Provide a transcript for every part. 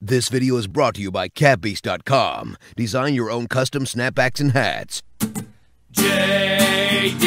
This video is brought to you by catbeast.com. Design your own custom snapbacks and hats. JD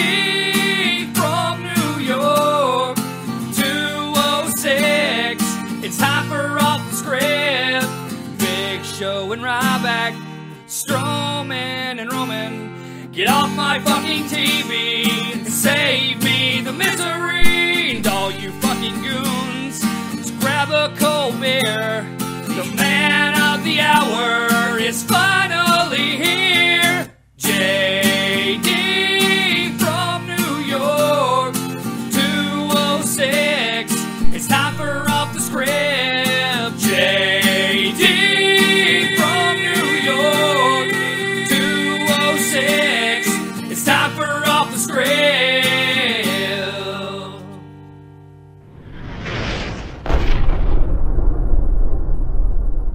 from New York, 206. It's time for Off the Script. Big Show and Ryback, Strowman and Roman. Get off my fucking TV and save me the misery. And all you fucking goons, just grab a cold beer. The man of the hour is finally here. JD from New York, 206. It's time for Off the Script. JD from New York, 206. It's time for Off the Script.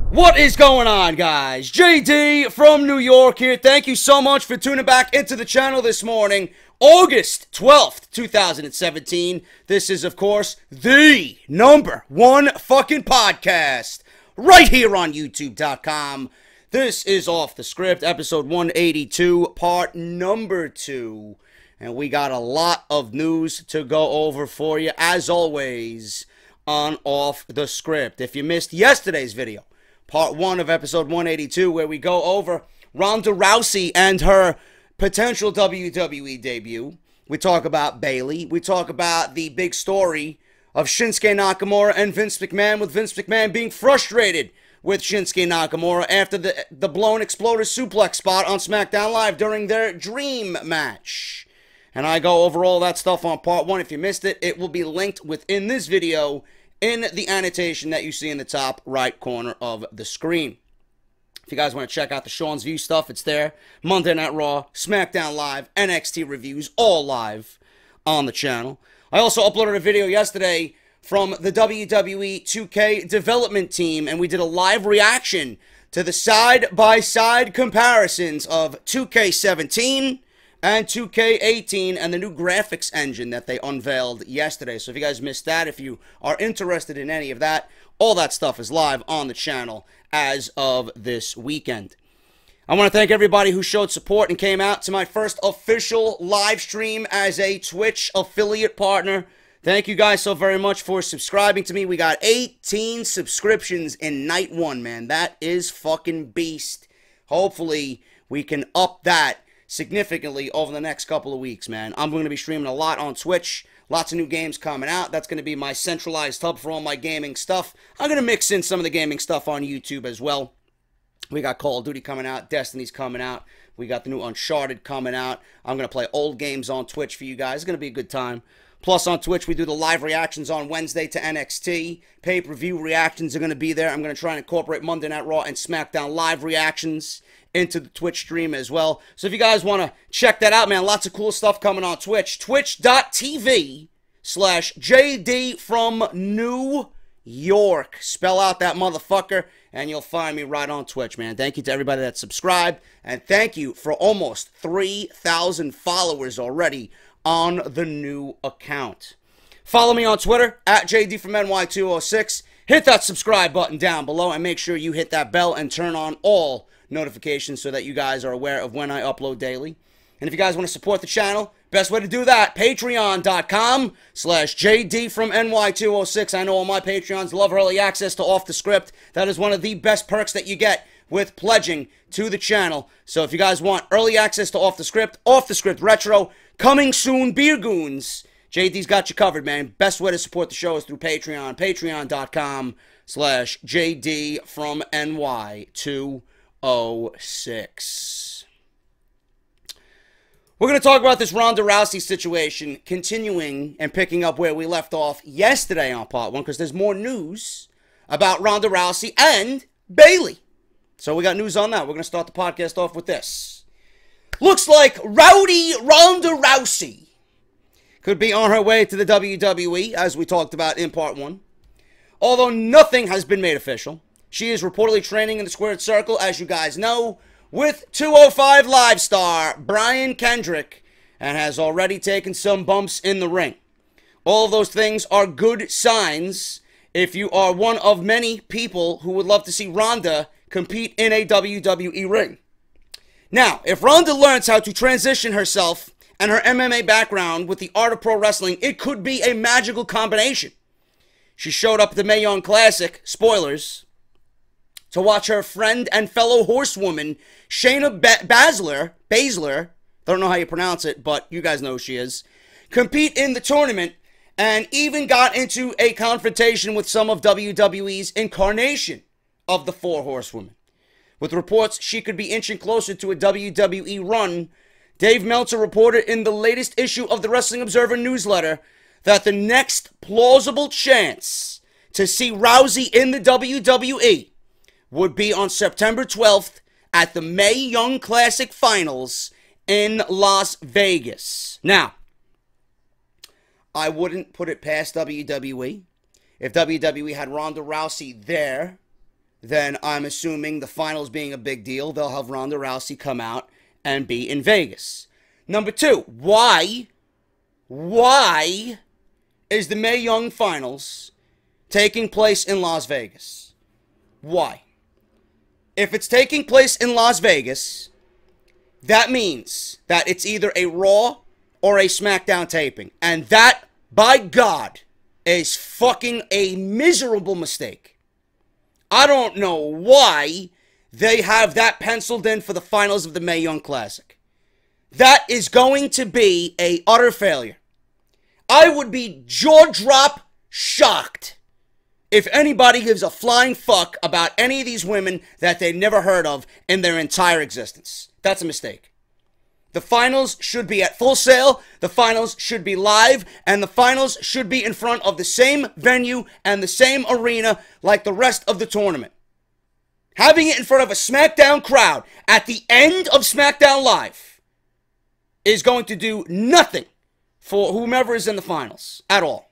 What is going on, guys? JD from New York here. Thank you so much for tuning back into the channel this morning. August 12th, 2017. This is, of course, the #1 fucking podcast right here on YouTube.com. This is Off the Script, episode 182, part number 2. And we got a lot of news to go over for you, as always, on Off the Script. If you missed yesterday's video, part 1 of episode 182, where we go over Ronda Rousey and her potential WWE debut. We talk about Bayley. We talk about the big story of Shinsuke Nakamura and Vince McMahon, with Vince McMahon being frustrated with Shinsuke Nakamura after the blown exploder suplex spot on SmackDown Live during their dream match. And I go over all that stuff on part 1. If you missed it, it will be linked within this video in the annotation that you see in the top right corner of the screen. If you guys want to check out the Sean's View stuff, it's there. Monday Night Raw, SmackDown Live, NXT reviews, all live on the channel. I also uploaded a video yesterday from the WWE 2K development team, and we did a live reaction to the side-by-side comparisons of 2K17 and 2K18 and the new graphics engine that they unveiled yesterday. So if you guys missed that, if you are interested in any of that, all that stuff is live on the channel as of this weekend. I want to thank everybody who showed support and came out to my first official live stream as a Twitch affiliate partner. Thank you guys so very much for subscribing to me. We got 18 subscriptions in night 1, man. That is fucking beast. Hopefully, we can up that significantly over the next couple of weeks, man. I'm going to be streaming a lot on Twitch. Lots of new games coming out. That's going to be my centralized hub for all my gaming stuff. I'm going to mix in some of the gaming stuff on YouTube as well. We got Call of Duty coming out. Destiny's coming out. We got the new Uncharted coming out. I'm going to play old games on Twitch for you guys. It's going to be a good time. Plus, on Twitch, we do the live reactions on Wednesday to NXT. Pay-per-view reactions are going to be there. I'm going to try and incorporate Monday Night Raw and SmackDown Live reactions into the Twitch stream as well. So if you guys want to check that out, man, lots of cool stuff coming on Twitch. Twitch.tv/JD from New York. Spell out that motherfucker, and you'll find me right on Twitch, man. Thank you to everybody that subscribed, and thank you for almost 3,000 followers already on the new account. Follow me on Twitter, @JDFROMNY206. Hit that subscribe button down below, and make sure you hit that bell and turn on all notifications so that you guys are aware of when I upload daily. And if you guys want to support the channel, best way to do that, patreon.com/JDFROMNY206. I know all my Patreons love early access to Off the Script. That is one of the best perks that you get with pledging to the channel. So if you guys want early access to Off the Script Retro, coming soon, Beer Goons, JD's got you covered, man. Best way to support the show is through Patreon. Patreon.com/JDFROMNY206. We're going to talk about this Ronda Rousey situation, continuing and picking up where we left off yesterday on part 1, because there's more news about Ronda Rousey and Bayley. So we got news on that. We're going to start the podcast off with this. Looks like Rowdy Ronda Rousey could be on her way to the WWE, as we talked about in part 1. Although nothing has been made official, she is reportedly training in the Squared Circle, as you guys know, with 205 Live star Brian Kendrick, and has already taken some bumps in the ring. All of those things are good signs if you are one of many people who would love to see Ronda compete in a WWE ring. Now, if Ronda learns how to transition herself and her MMA background with the art of pro wrestling, it could be a magical combination. She showed up at the Mae Young Classic, spoilers, to watch her friend and fellow horsewoman, Shayna Baszler, don't know how you pronounce it, but you guys know who she is, compete in the tournament, and even got into a confrontation with some of WWE's incarnation of the Four Horsewomen. With reports she could be inching closer to a WWE run, Dave Meltzer reported in the latest issue of the Wrestling Observer newsletter that the next plausible chance to see Rousey in the WWE would be on September 12th at the Mae Young Classic Finals in Las Vegas. Now, I wouldn't put it past WWE. If WWE had Ronda Rousey there, then I'm assuming the finals being a big deal, they'll have Ronda Rousey come out and be in Vegas. Number two, why is the Mae Young Finals taking place in Las Vegas? Why? If it's taking place in Las Vegas, that means that it's either a Raw or a SmackDown taping. And that, by God, is fucking a miserable mistake. I don't know why they have that penciled in for the finals of the Mae Young Classic. That is going to be a utter failure. I would be jaw-drop shocked if anybody gives a flying fuck about any of these women that they never heard of in their entire existence. That's a mistake. The finals should be at Full Sail, the finals should be live, and the finals should be in front of the same venue and the same arena like the rest of the tournament. Having it in front of a SmackDown crowd at the end of SmackDown Live is going to do nothing for whomever is in the finals at all.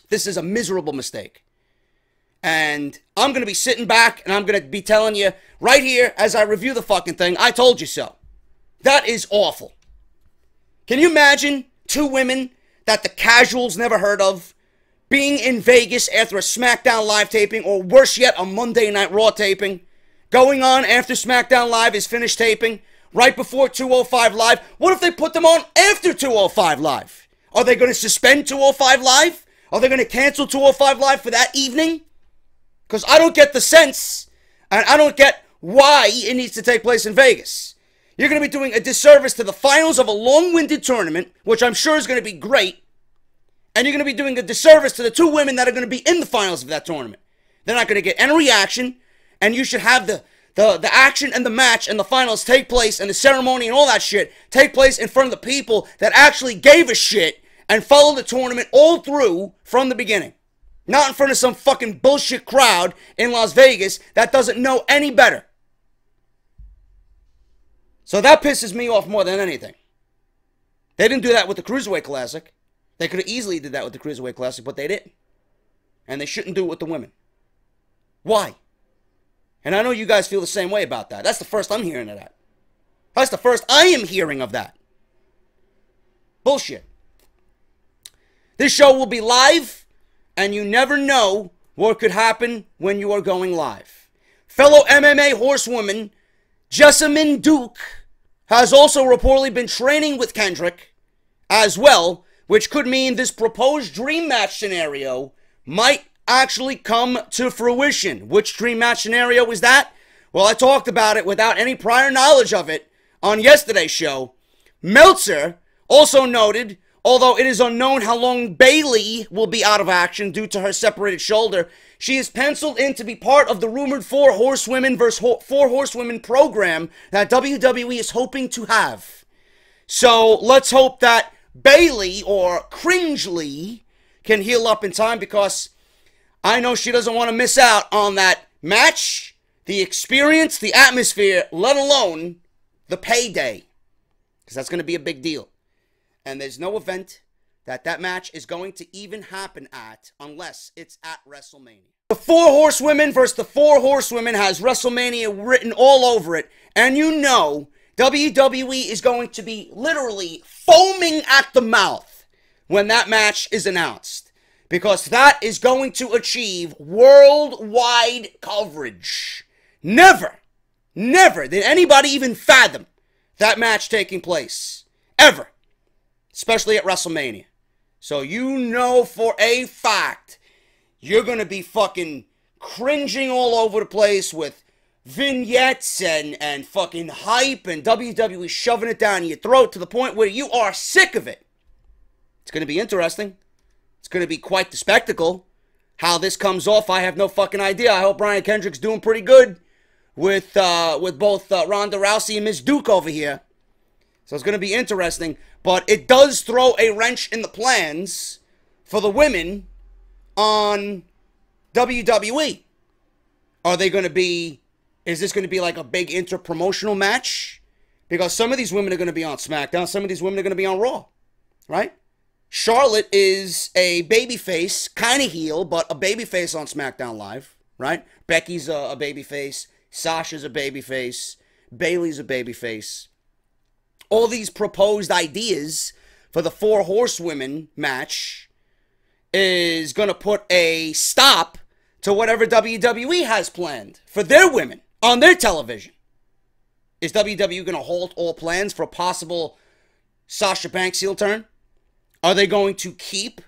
This is a miserable mistake. And I'm going to be sitting back and I'm going to be telling you right here as I review the fucking thing, I told you so. That is awful. Can you imagine two women that the casuals never heard of being in Vegas after a SmackDown Live taping, or worse yet, a Monday Night Raw taping, going on after SmackDown Live is finished taping, right before 205 Live? What if they put them on after 205 Live? Are they going to suspend 205 Live? Are they going to cancel 205 Live for that evening? Because I don't get the sense, and I don't get why it needs to take place in Vegas. You're going to be doing a disservice to the finals of a long-winded tournament, which I'm sure is going to be great, and you're going to be doing a disservice to the two women that are going to be in the finals of that tournament. They're not going to get any reaction, and you should have the action and the match and the finals take place, and the ceremony and all that shit take place in front of the people that actually gave a shit and followed the tournament all through from the beginning. Not in front of some fucking bullshit crowd in Las Vegas that doesn't know any better. So that pisses me off more than anything. They didn't do that with the Cruiserweight Classic. They could have easily did that with the Cruiserweight Classic, but they didn't. And they shouldn't do it with the women. Why? And I know you guys feel the same way about that. That's the first I'm hearing of that. That's the first I am hearing of that. Bullshit. This show will be live, and you never know what could happen when you are going live. Fellow MMA horsewoman Jessamyn Duke has also reportedly been training with Kendrick as well, which could mean this proposed dream match scenario might actually come to fruition. Which dream match scenario is that? Well, I talked about it without any prior knowledge of it on yesterday's show. Meltzer also noted, although it is unknown how long Bayley will be out of action due to her separated shoulder, she is penciled in to be part of the rumored Four Horsewomen vs. Four Horsewomen program that WWE is hoping to have. So let's hope that Bayley, or Cringely, can heal up in time, because I know she doesn't want to miss out on that match, the experience, the atmosphere, let alone the payday, because that's going to be a big deal. And there's no event that match is going to even happen at unless it's at WrestleMania. The Four Horsewomen versus the Four Horsewomen has WrestleMania written all over it. And you know WWE is going to be literally foaming at the mouth when that match is announced. because that is going to achieve worldwide coverage. Never did anybody even fathom that match taking place. Ever. Especially at WrestleMania. So you know for a fact, you're going to be fucking cringing all over the place with vignettes and fucking hype and WWE shoving it down your throat to the point where you are sick of it. It's going to be interesting. It's going to be quite the spectacle. How this comes off, I have no fucking idea. I hope Brian Kendrick's doing pretty good with both Ronda Rousey and Miss Duke over here. So it's going to be interesting. But it does throw a wrench in the plans for the women on WWE. Are they going to be... Is this going to be like a big inter-promotional match? Because some of these women are going to be on SmackDown. Some of these women are going to be on Raw. Right? Charlotte is a babyface, kind of heel, but a babyface on SmackDown Live. Right? Becky's a babyface. Sasha's a babyface. Bayley's a babyface. All these proposed ideas for the 4 Horsewomen match is going to put a stop to whatever WWE has planned for their women on their television. Is WWE going to halt all plans for a possible Sasha Banks heel turn? Are they going to keep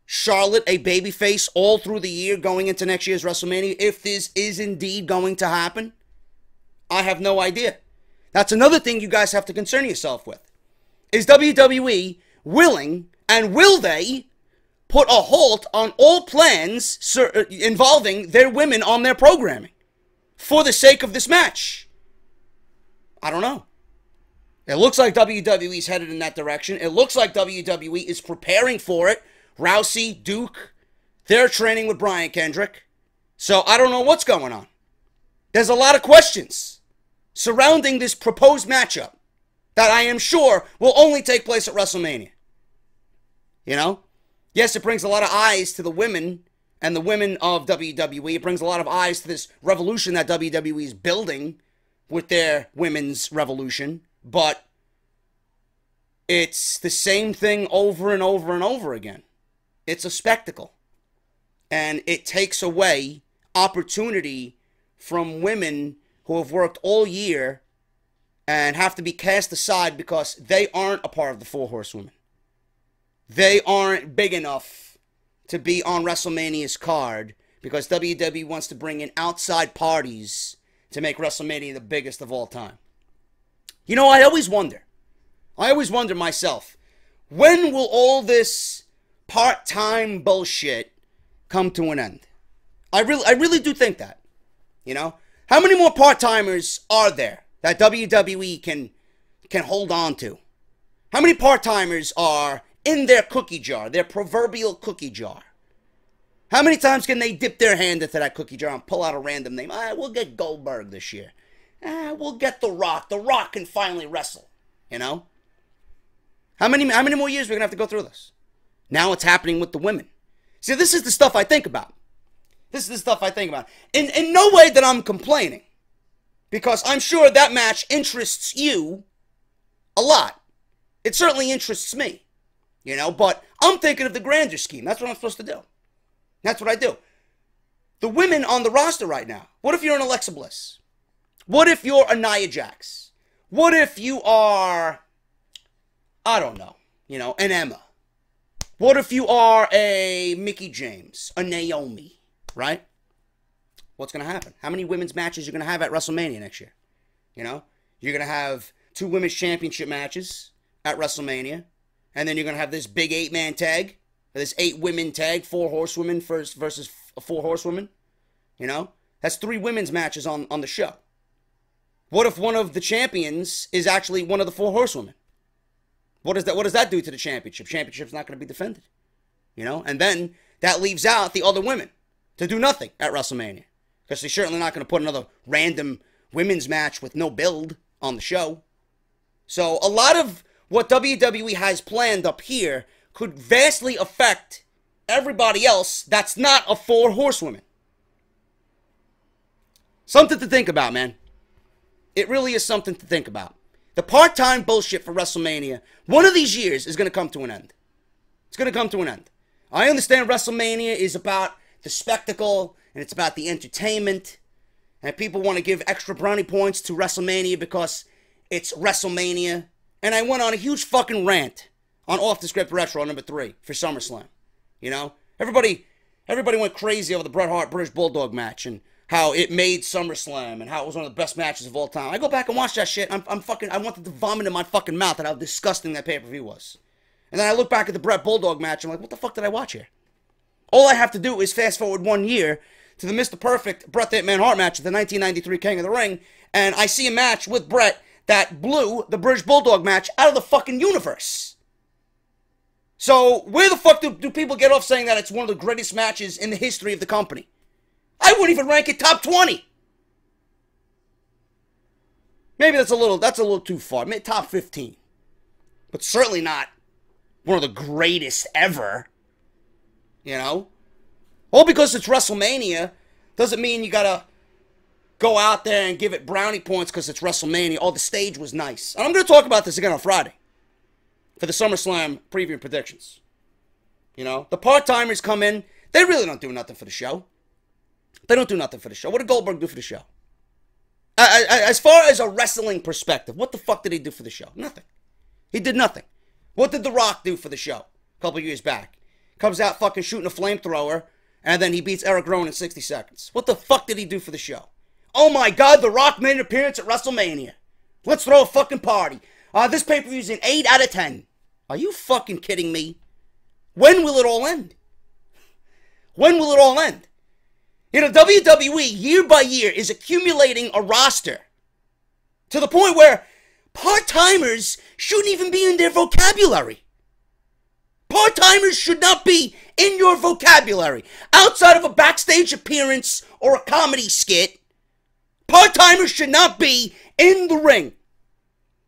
Charlotte a babyface all through the year going into next year's WrestleMania if this is indeed going to happen? I have no idea. That's another thing you guys have to concern yourself with. Is WWE willing, and will they, put a halt on all plans involving their women on their programming for the sake of this match? I don't know. It looks like WWE's headed in that direction. It looks like WWE is preparing for it. Rousey, Duke, they're training with Brian Kendrick. So I don't know what's going on. There's a lot of questions surrounding this proposed matchup that I am sure will only take place at WrestleMania. You know? Yes, it brings a lot of eyes to the women and the women of WWE. It brings a lot of eyes to this revolution that WWE is building with their women's revolution. But it's the same thing over and over and over again. It's a spectacle. And it takes away opportunity from women who have worked all year and have to be cast aside because they aren't a part of the 4 Horsewomen. They aren't big enough to be on WrestleMania's card because WWE wants to bring in outside parties to make WrestleMania the biggest of all time. You know, I always wonder myself, when will all this part-time bullshit come to an end? I really do think that, you know? How many more part-timers are there that WWE can hold on to? How many part-timers are in their cookie jar, their proverbial cookie jar? How many times can they dip their hand into that cookie jar and pull out a random name? We'll get Goldberg this year. We'll get The Rock. The Rock can finally wrestle, you know? How many more years are we going to have to go through this? Now it's happening with the women. See, this is the stuff I think about. This is the stuff I think about. In no way that I'm complaining. Because I'm sure that match interests you a lot. It certainly interests me. You know, but I'm thinking of the grander scheme. That's what I'm supposed to do. That's what I do. The women on the roster right now. What if you're an Alexa Bliss? What if you're a Nia Jax? What if you are, I don't know, you know, an Emma? What if you are a Mickie James, a Naomi, right? What's going to happen? How many women's matches you're going to have at WrestleMania next year? You know, you're going to have 2 women's championship matches at WrestleMania. And then you're going to have this big 8-man tag, this 8-women tag, 4 horsewomen versus 4 horsewomen. You know, that's 3 women's matches on the show. What if one of the champions is actually one of the 4 horsewomen? What does that do to the championship? Championship's not going to be defended. You know, and then that leaves out the other women to do nothing at WrestleMania. Because they're certainly not going to put another random women's match with no build on the show. So a lot of what WWE has planned up here could vastly affect everybody else that's not a 4 horsewomen. Something to think about, man. It really is something to think about. The part-time bullshit for WrestleMania, one of these years is going to come to an end. It's going to come to an end. I understand WrestleMania is about the spectacle, and it's about the entertainment, and people want to give extra brownie points to WrestleMania because it's WrestleMania. And I went on a huge fucking rant on Off the Script Retro number 3 for SummerSlam. You know? Everybody went crazy over the Bret Hart British Bulldog match and how it made SummerSlam and how it was one of the best matches of all time. I go back and watch that shit. I wanted to vomit in my fucking mouth at how disgusting that pay-per-view was. And then I look back at the Bret Bulldog match. I'm like, what the fuck did I watch here? All I have to do is fast forward 1 year to the Mr. Perfect Bret the Hitman Hart match at the 1993 King of the Ring, and I see a match with Bret that blew the British Bulldog match out of the fucking universe. So where the fuck do people get off saying that it's one of the greatest matches in the history of the company? I wouldn't even rank it top 20. Maybe that's a little too far. Maybe top 15. But certainly not one of the greatest ever. You know? All because it's WrestleMania doesn't mean you gotta go out there and give it brownie points because it's WrestleMania. Oh, the stage was nice. And I'm going to talk about this again on Friday for the SummerSlam preview and predictions. You know? The part-timers come in. They really don't do nothing for the show. They don't do nothing for the show. What did Goldberg do for the show? As far as a wrestling perspective, what the fuck did he do for the show? Nothing. He did nothing. What did The Rock do for the show a couple years back? Comes out fucking shooting a flamethrower, and then he beats Eric Rowan in 60 seconds. What the fuck did he do for the show? Oh my God, The Rock made an appearance at WrestleMania. Let's throw a fucking party. This pay-per-view is an 8 out of 10. Are you fucking kidding me? When will it all end? When will it all end? You know, WWE, year by year, is accumulating a roster to the point where part-timers shouldn't even be in their vocabulary. Part-timers should not be in your vocabulary. Outside of a backstage appearance or a comedy skit, part-timers should not be in the ring.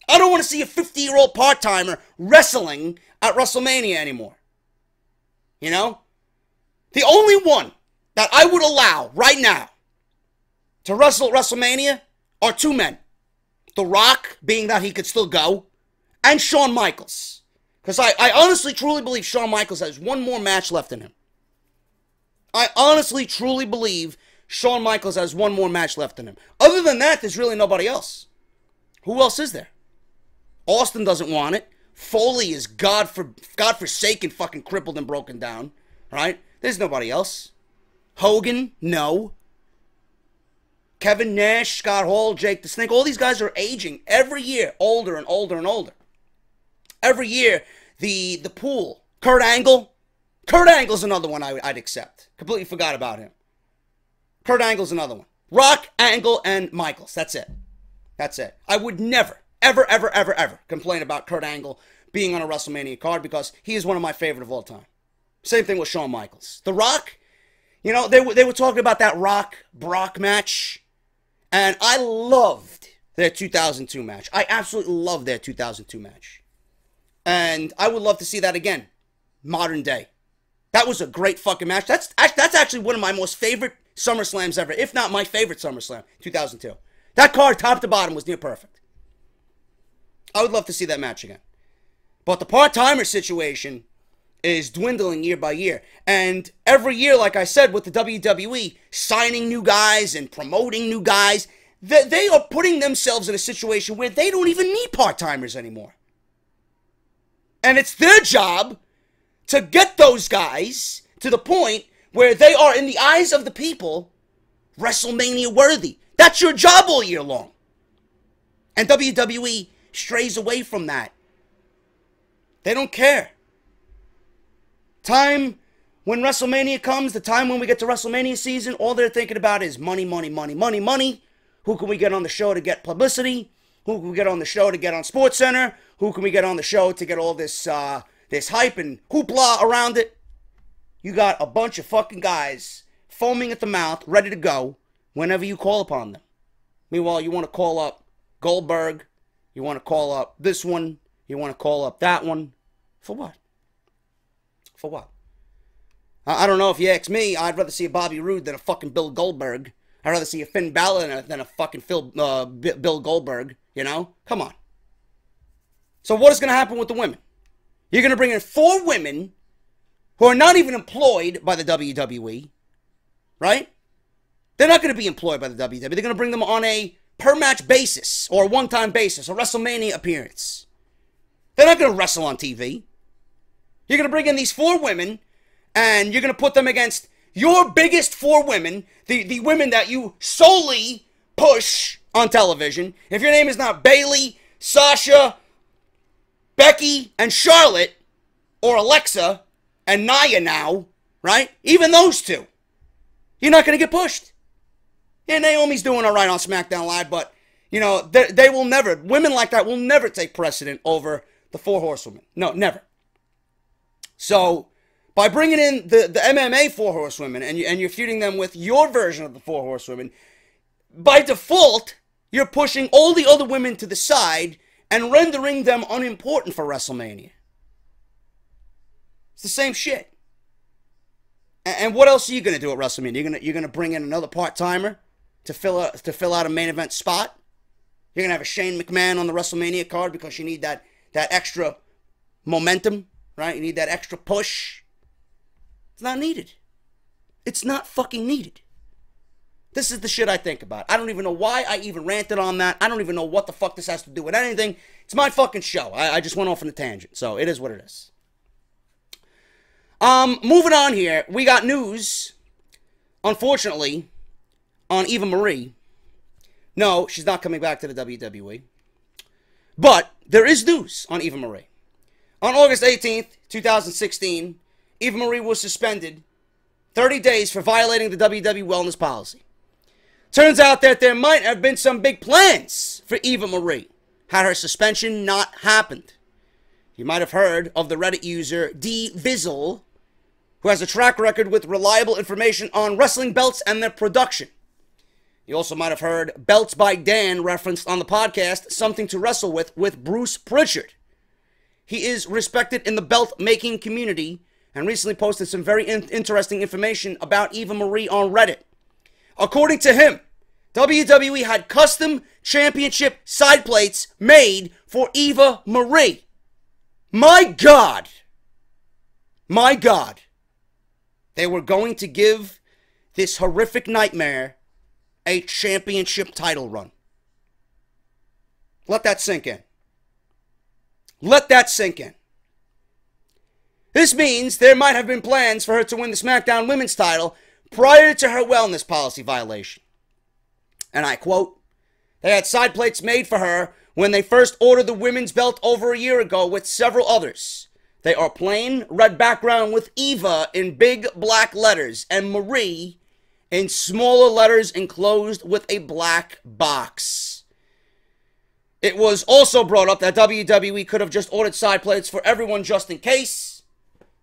I don't want to see a 50-year-old part-timer wrestling at WrestleMania anymore. You know? The only one that I would allow right now to wrestle at WrestleMania are 2 men. The Rock, being that he could still go, and Shawn Michaels. Because I honestly, truly believe Shawn Michaels has one more match left in him. I honestly, truly believe Shawn Michaels has one more match left in him. Other than that, there's really nobody else. Who else is there? Austin doesn't want it. Foley is God-forsaken fucking crippled and broken down. Right? There's nobody else. Hogan, no. Kevin Nash, Scott Hall, Jake the Snake, all these guys are aging every year, older and older and older. Every year, the pool. Kurt Angle. Kurt Angle's another one I'd accept. Completely forgot about him. Kurt Angle's another one. Rock, Angle, and Michaels. That's it. That's it. I would never, ever, ever, ever, ever complain about Kurt Angle being on a WrestleMania card because he is one of my favorite of all time. Same thing with Shawn Michaels. The Rock, you know, they were talking about that Rock-Brock match, and I loved their 2002 match. I absolutely loved their 2002 match. And I would love to see that again, modern day. That was a great fucking match. That's actually one of my most favorite SummerSlams ever, if not my favorite SummerSlam, 2002. That card, top to bottom, was near perfect. I would love to see that match again. But the part-timer situation is dwindling year by year. And every year, like I said, with the WWE signing new guys and promoting new guys, they are putting themselves in a situation where they don't even need part-timers anymore. And it's their job to get those guys to the point where they are, in the eyes of the people, WrestleMania worthy. That's your job all year long. And WWE strays away from that. They don't care. Time when WrestleMania comes, the time when we get to WrestleMania season, all they're thinking about is money, money, money, money, money. Who can we get on the show to get publicity? Who can we get on the show to get on SportsCenter? Who can we get on the show to get all this this hype and hoopla around it? You got a bunch of fucking guys foaming at the mouth, ready to go whenever you call upon them. Meanwhile, you want to call up Goldberg. You want to call up this one. You want to call up that one. For what? For what? I don't know. If you ask me, I'd rather see a Bobby Roode than a fucking Bill Goldberg. I'd rather see a Finn Balor than a fucking Bill Goldberg. You know? Come on. So what is going to happen with the women? You're going to bring in 4 women who are not even employed by the WWE, right? They're not going to be employed by the WWE. They're going to bring them on a per-match basis or a one-time basis, a WrestleMania appearance. They're not going to wrestle on TV. You're going to bring in these 4 women, and you're going to put them against your biggest 4 women, the women that you solely push on television. If your name is not Bayley, Sasha, Becky, and Charlotte, or Alexa, and Nia now, right? Even those 2, you're not going to get pushed. Yeah, Naomi's doing all right on SmackDown Live, but, you know, they will never, women like that will never take precedent over the 4 horsewomen. No, never. So, by bringing in the MMA 4 horsewomen and you're feuding them with your version of the 4 horsewomen, by default, you're pushing all the other women to the side and rendering them unimportant for WrestleMania. It's the same shit. And what else are you going to do at WrestleMania? You're gonna bring in another part-timer to fill out a main event spot? You're going to have a Shane McMahon on the WrestleMania card because you need that extra momentum, right? You need that extra push. It's not needed. It's not fucking needed. This is the shit I think about. I don't even know why I even ranted on that. I don't even know what the fuck this has to do with anything. It's my fucking show. I just went off on a tangent. So it is what it is. Moving on here. We got news, unfortunately, on Eva Marie. No, she's not coming back to the WWE. But there is news on Eva Marie. On August 18th, 2016, Eva Marie was suspended 30 days for violating the WWE wellness policy. Turns out that there might have been some big plans for Eva Marie had her suspension not happened. You might have heard of the Reddit user D Vizzle, who has a track record with reliable information on wrestling belts and their production. You also might have heard Belts by Dan referenced on the podcast Something to Wrestle with Bruce Pritchard. He is respected in the belt-making community and recently posted some very interesting information about Eva Marie on Reddit. According to him, WWE had custom championship side plates made for Eva Marie. My God. My God. They were going to give this horrific nightmare a championship title run. Let that sink in. Let that sink in. This means there might have been plans for her to win the SmackDown Women's title prior to her wellness policy violation. And I quote, "They had side plates made for her when they first ordered the women's belt over a year ago with several others. They are plain red background with Eva in big black letters and Marie in smaller letters enclosed with a black box." It was also brought up that WWE could have just ordered side plates for everyone just in case.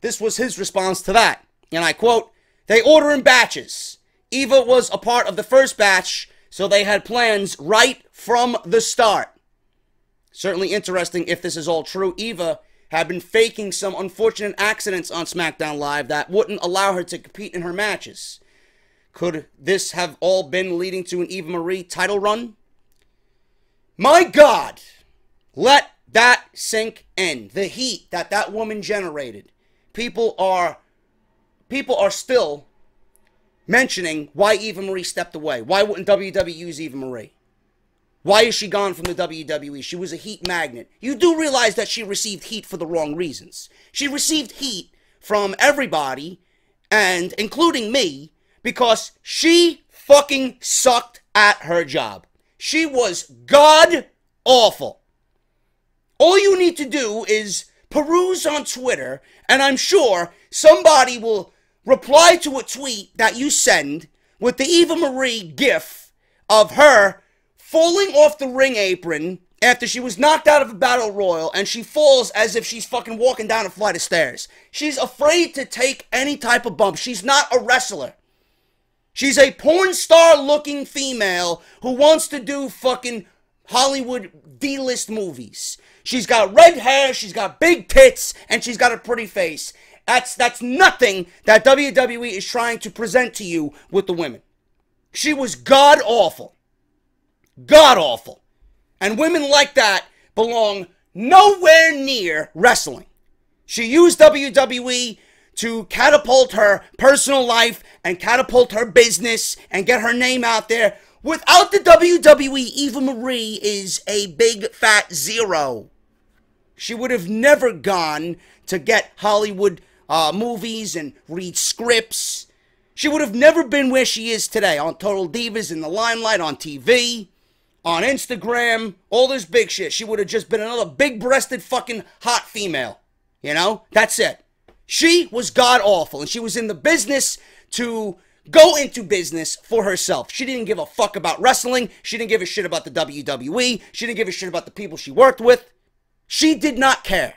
This was his response to that. And I quote, "They order in batches. Eva was a part of the first batch, so they had plans right from the start." Certainly interesting if this is all true. Eva had been faking some unfortunate accidents on SmackDown Live that wouldn't allow her to compete in her matches. Could this have all been leading to an Eva Marie title run? My God, let that sink in. The heat that woman generated. People are still mentioning why Eva Marie stepped away. Why wouldn't WWE use Eva Marie? Why is she gone from the WWE? She was a heat magnet. You do realize that she received heat for the wrong reasons. She received heat from everybody, and including me, because she fucking sucked at her job. She was god awful. All you need to do is peruse on Twitter, and I'm sure somebody will reply to a tweet that you send with the Eva Marie gif of her falling off the ring apron after she was knocked out of a battle royal, and she falls as if she's fucking walking down a flight of stairs. She's afraid to take any type of bump. She's not a wrestler. She's a porn star looking female who wants to do fucking Hollywood D-list movies. She's got red hair, she's got big tits, and she's got a pretty face. That's nothing that WWE is trying to present to you with the women. She was god awful. God awful. And women like that belong nowhere near wrestling. She used WWE to catapult her personal life and catapult her business and get her name out there. Without the WWE, Eva Marie is a big fat zero. She would have never gone to get Hollywood movies and read scripts. She would have never been where she is today on Total Divas, in the limelight, on TV, on Instagram, all this big shit. She would have just been another big-breasted fucking hot female. You know? That's it. She was god-awful, and she was in the business to go into business for herself. She didn't give a fuck about wrestling. She didn't give a shit about the WWE. She didn't give a shit about the people she worked with. She did not care.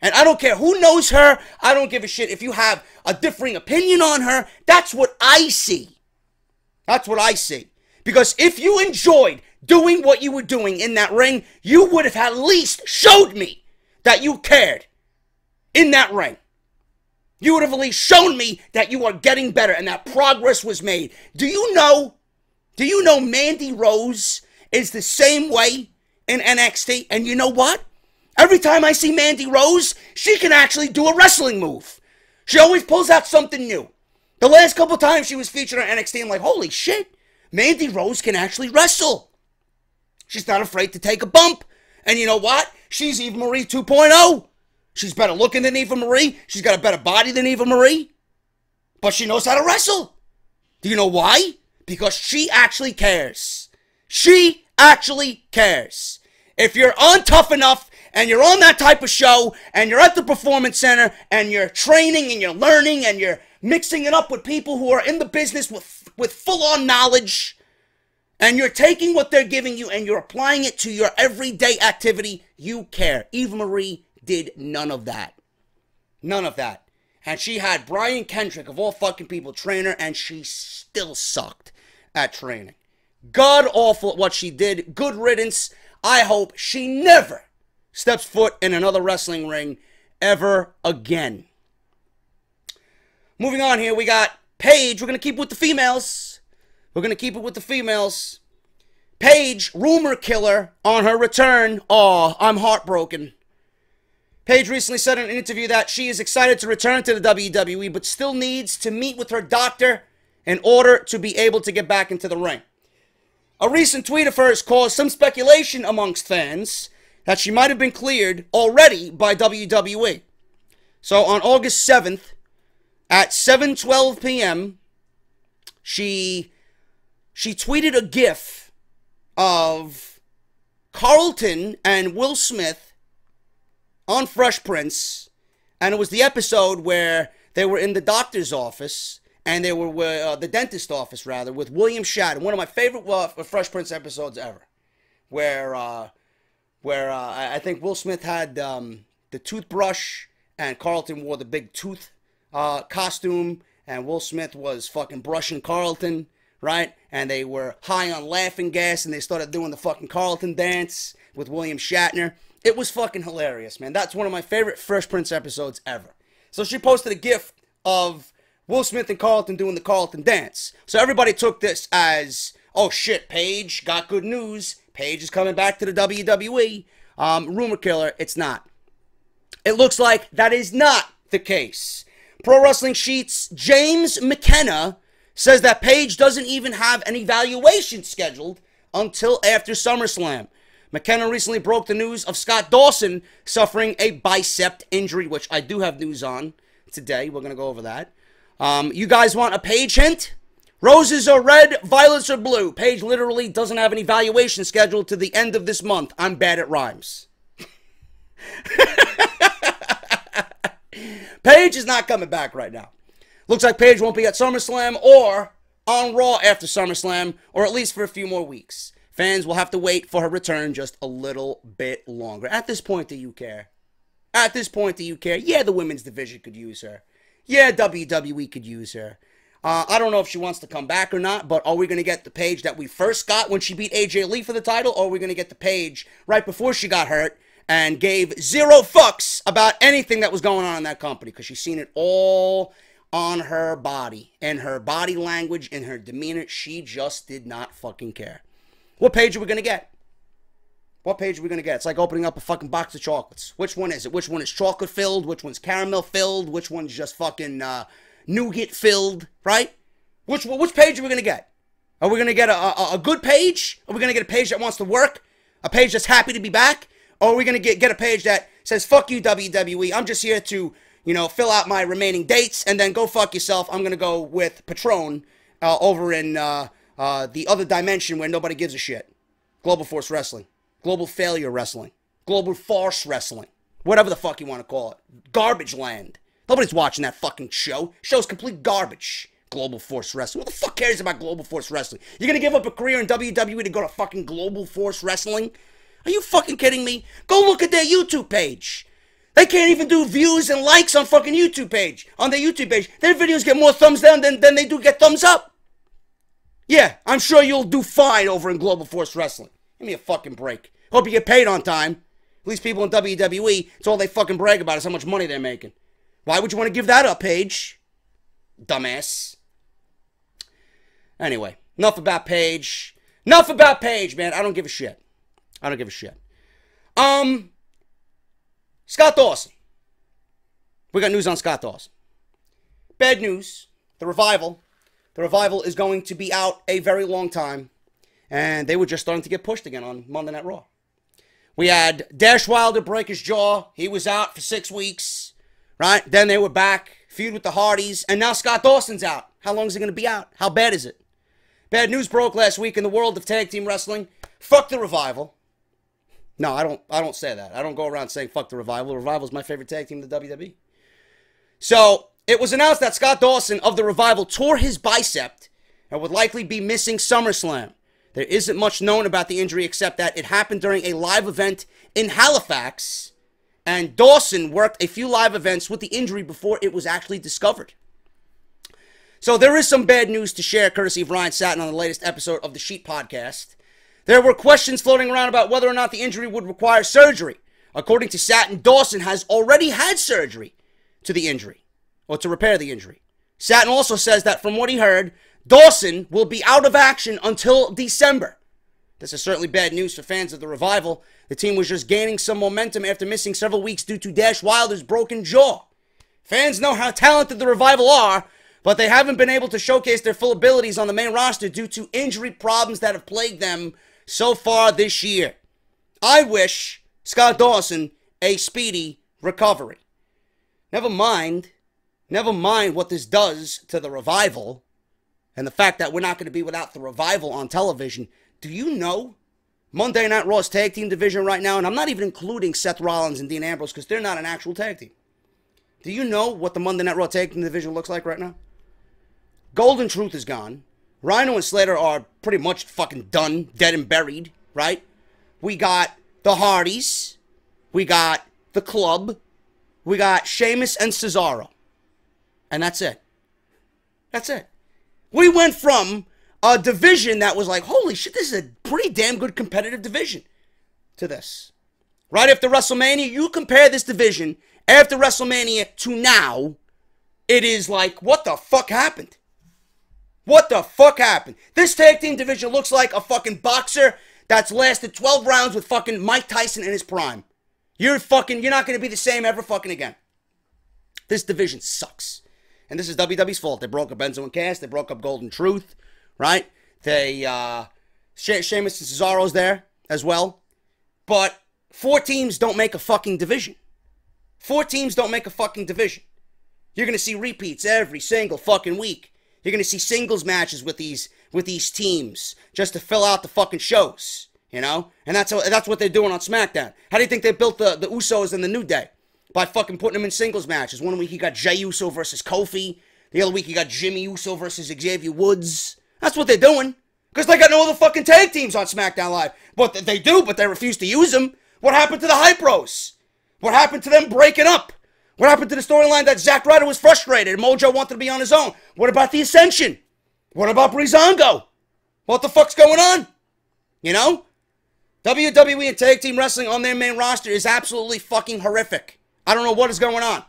And I don't care who knows her. I don't give a shit if you have a differing opinion on her. That's what I see. That's what I see. Because if you enjoyed doing what you were doing in that ring, you would have at least showed me that you cared in that ring. You would have at least shown me that you are getting better and that progress was made. Do you know Mandy Rose is the same way in NXT? And you know what? Every time I see Mandy Rose, she can actually do a wrestling move. She always pulls out something new. The last couple times she was featured on NXT, I'm like, holy shit, Mandy Rose can actually wrestle. She's not afraid to take a bump. And you know what? She's Eva Marie 2.0. She's better looking than Eva Marie. She's got a better body than Eva Marie. But she knows how to wrestle. Do you know why? Because she actually cares. She actually cares. If you're on Tough Enough and you're on that type of show and you're at the Performance Center and you're training and you're learning and you're mixing it up with people who are in the business with full-on knowledge and you're taking what they're giving you and you're applying it to your everyday activity, you care. Eva Marie did none of that. None of that. And she had Brian Kendrick, of all fucking people, train her, and she still sucked at training. God awful at what she did. Good riddance. I hope she never steps foot in another wrestling ring ever again. Moving on here, we got Paige. We're going to keep it with the females. We're going to keep it with the females. Paige, rumor killer on her return. Oh, I'm heartbroken. Paige recently said in an interview that she is excited to return to the WWE, but still needs to meet with her doctor in order to be able to get back into the ring. A recent tweet of hers caused some speculation amongst fans that she might have been cleared already by WWE. So on August 7th, at 7:12 p.m., she tweeted a gif of Carlton and Will Smith on Fresh Prince, and it was the episode where they were in the doctor's office, and they were the dentist office, rather, with William Shatner. One of my favorite Fresh Prince episodes ever, where I think Will Smith had the toothbrush, and Carlton wore the big tooth costume, and Will Smith was fucking brushing Carlton, right? And they were high on laughing gas, and they started doing the fucking Carlton dance with William Shatner. It was fucking hilarious, man. That's one of my favorite Fresh Prince episodes ever. So she posted a gif of Will Smith and Carlton doing the Carlton dance. So everybody took this as, oh shit, Paige got good news. Paige is coming back to the WWE. Rumor killer. It's not. It looks like that is not the case. Pro Wrestling Sheet's James McKenna says that Paige doesn't even have an evaluation scheduled until after SummerSlam. McKenna recently broke the news of Scott Dawson suffering a bicep injury, which I do have news on today. We're going to go over that. You guys want a Paige hint? Roses are red, violets are blue. Paige literally doesn't have an evaluation scheduled to the end of this month. I'm bad at rhymes. Paige is not coming back right now. Looks like Paige won't be at SummerSlam or on Raw after SummerSlam, or at least for a few more weeks. Fans will have to wait for her return just a little bit longer. At this point, do you care? At this point, do you care? Yeah, the women's division could use her. Yeah, WWE could use her. I don't know if she wants to come back or not, but are we going to get the Paige that we first got when she beat AJ Lee for the title, or are we going to get the Paige right before she got hurt and gave zero fucks about anything that was going on in that company? Because she's seen it all on her body, and her body language, and her demeanor. She just did not fucking care. What Paige are we going to get? What page are we going to get? It's like opening up a fucking box of chocolates. Which one is it? Which one is chocolate filled? Which one's caramel filled? Which one's just fucking nougat filled, right? Which page are we going to get? Are we going to get a good page? Are we going to get a page that wants to work? A page that's happy to be back? Or are we going to get a page that says, fuck you, WWE. I'm just here to, you know, fill out my remaining dates and then go fuck yourself. I'm going to go with Patron over in the other dimension where nobody gives a shit. Global Force Wrestling. Global Failure Wrestling. Global Farce Wrestling. Whatever the fuck you want to call it. Garbage Land. Nobody's watching that fucking show. Show's complete garbage. Global Force Wrestling. Who the fuck cares about Global Force Wrestling? You're gonna give up a career in WWE to go to fucking Global Force Wrestling? Are you fucking kidding me? Go look at their YouTube page. They can't even do views and likes on fucking YouTube page. On their YouTube page. Their videos get more thumbs down than they do get thumbs up. Yeah, I'm sure you'll do fine over in Global Force Wrestling. Give me a fucking break. Hope you get paid on time. At least people in WWE, it's all they fucking brag about is how much money they're making. Why would you want to give that up, Paige? Dumbass. Anyway, enough about Paige. Enough about Paige, man. I don't give a shit. I don't give a shit. Scott Dawson. We got news on Scott Dawson. Bad news. The Revival. The Revival is going to be out a very long time. And they were just starting to get pushed again on Monday Night Raw. We had Dash Wilder break his jaw. He was out for 6 weeks. Right? Then they were back. Feud with the Hardys. And now Scott Dawson's out. How long is he going to be out? How bad is it? Bad news broke last week in the world of tag team wrestling. Fuck the Revival. No, I don't say that. I don't go around saying fuck the Revival. The Revival is my favorite tag team in the WWE. So, it was announced that Scott Dawson of the Revival tore his bicep and would likely be missing SummerSlam. There isn't much known about the injury except that it happened during a live event in Halifax, and Dawson worked a few live events with the injury before it was actually discovered. So there is some bad news to share, courtesy of Ryan Satin on the latest episode of the Sheet Podcast. There were questions floating around about whether or not the injury would require surgery. According to Satin, Dawson has already had surgery to the injury, or to repair the injury. Satin also says that from what he heard, Dawson will be out of action until December. This is certainly bad news for fans of the Revival. The team was just gaining some momentum after missing several weeks due to Dash Wilder's broken jaw. Fans know how talented the Revival are, but they haven't been able to showcase their full abilities on the main roster due to injury problems that have plagued them so far this year. I wish Scott Dawson a speedy recovery. Never mind what this does to the Revival and the fact that we're not going to be without the Revival on television. Do you know Monday Night Raw's tag team division right now, and I'm not even including Seth Rollins and Dean Ambrose because they're not an actual tag team. Do you know what the Monday Night Raw tag team division looks like right now? Golden Truth is gone. Rhino and Slater are pretty much fucking done, dead and buried, right? We got the Hardys. We got the Club. We got Sheamus and Cesaro. And that's it. That's it. We went from a division that was like, holy shit, this is a pretty damn good competitive division, to this. Right after WrestleMania, you compare this division after WrestleMania to now, it is like, what the fuck happened? What the fuck happened? This tag team division looks like a fucking boxer that's lasted 12 rounds with fucking Mike Tyson in his prime. You're not going to be the same ever fucking again. This division sucks. And this is WWE's fault. They broke up Enzo and Cass. They broke up Golden Truth, right? They, Sheamus and Cesaro's there as well. But 4 teams don't make a fucking division. 4 teams don't make a fucking division. You're going to see repeats every single fucking week. You're going to see singles matches with these teams just to fill out the fucking shows, you know? And that's what they're doing on SmackDown. How do you think they built the Usos and the New Day? By fucking putting them in singles matches. One week you got Jey Uso versus Kofi. The other week you got Jimmy Uso versus Xavier Woods. That's what they're doing. Because they got no other fucking tag teams on SmackDown Live. But they do, but they refuse to use them. What happened to the Hype Bros? What happened to them breaking up? What happened to the storyline that Zack Ryder was frustrated and Mojo wanted to be on his own? What about the Ascension? What about Breezango? What the fuck's going on? You know? WWE and tag team wrestling on their main roster is absolutely fucking horrific. I don't know what is going on.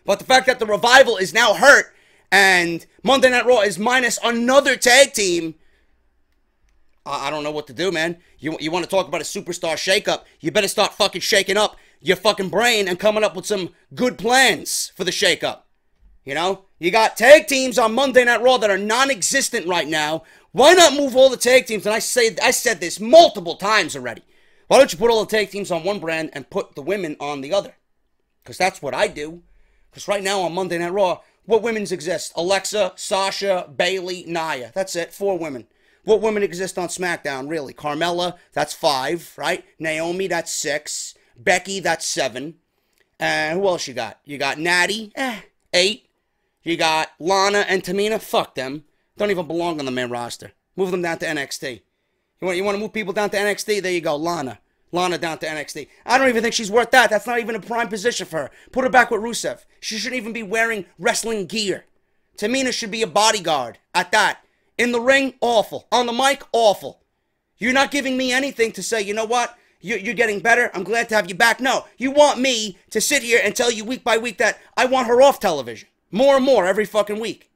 But the fact that the Revival is now hurt and Monday Night Raw is minus another tag team, I don't know what to do, man. You want to talk about a superstar shakeup? You better start fucking shaking up your fucking brain and coming up with some good plans for the shakeup. You know? You got tag teams on Monday Night Raw that are non-existent right now. Why not move all the tag teams? And I said this multiple times already. Why don't you put all the tag teams on one brand and put the women on the other? Because that's what I do. Because right now on Monday Night Raw, what women's exist? Alexa, Sasha, Bayley, Nia. That's it. 4 women. What women exist on SmackDown, really? Carmella, that's 5, right? Naomi, that's 6. Becky, that's 7. And who else you got? You got Natty, 8. You got Lana and Tamina, fuck them. Don't even belong on the main roster. Move them down to NXT. You want to move people down to NXT? There you go, Lana. Lana down to NXT. I don't even think she's worth that. That's not even a prime position for her. Put her back with Rusev. She shouldn't even be wearing wrestling gear. Tamina should be a bodyguard at that. In the ring, awful. On the mic, awful. You're not giving me anything to say, you know what? You're getting better. I'm glad to have you back. No, you want me to sit here and tell you week by week that I want her off television. More and more every fucking week.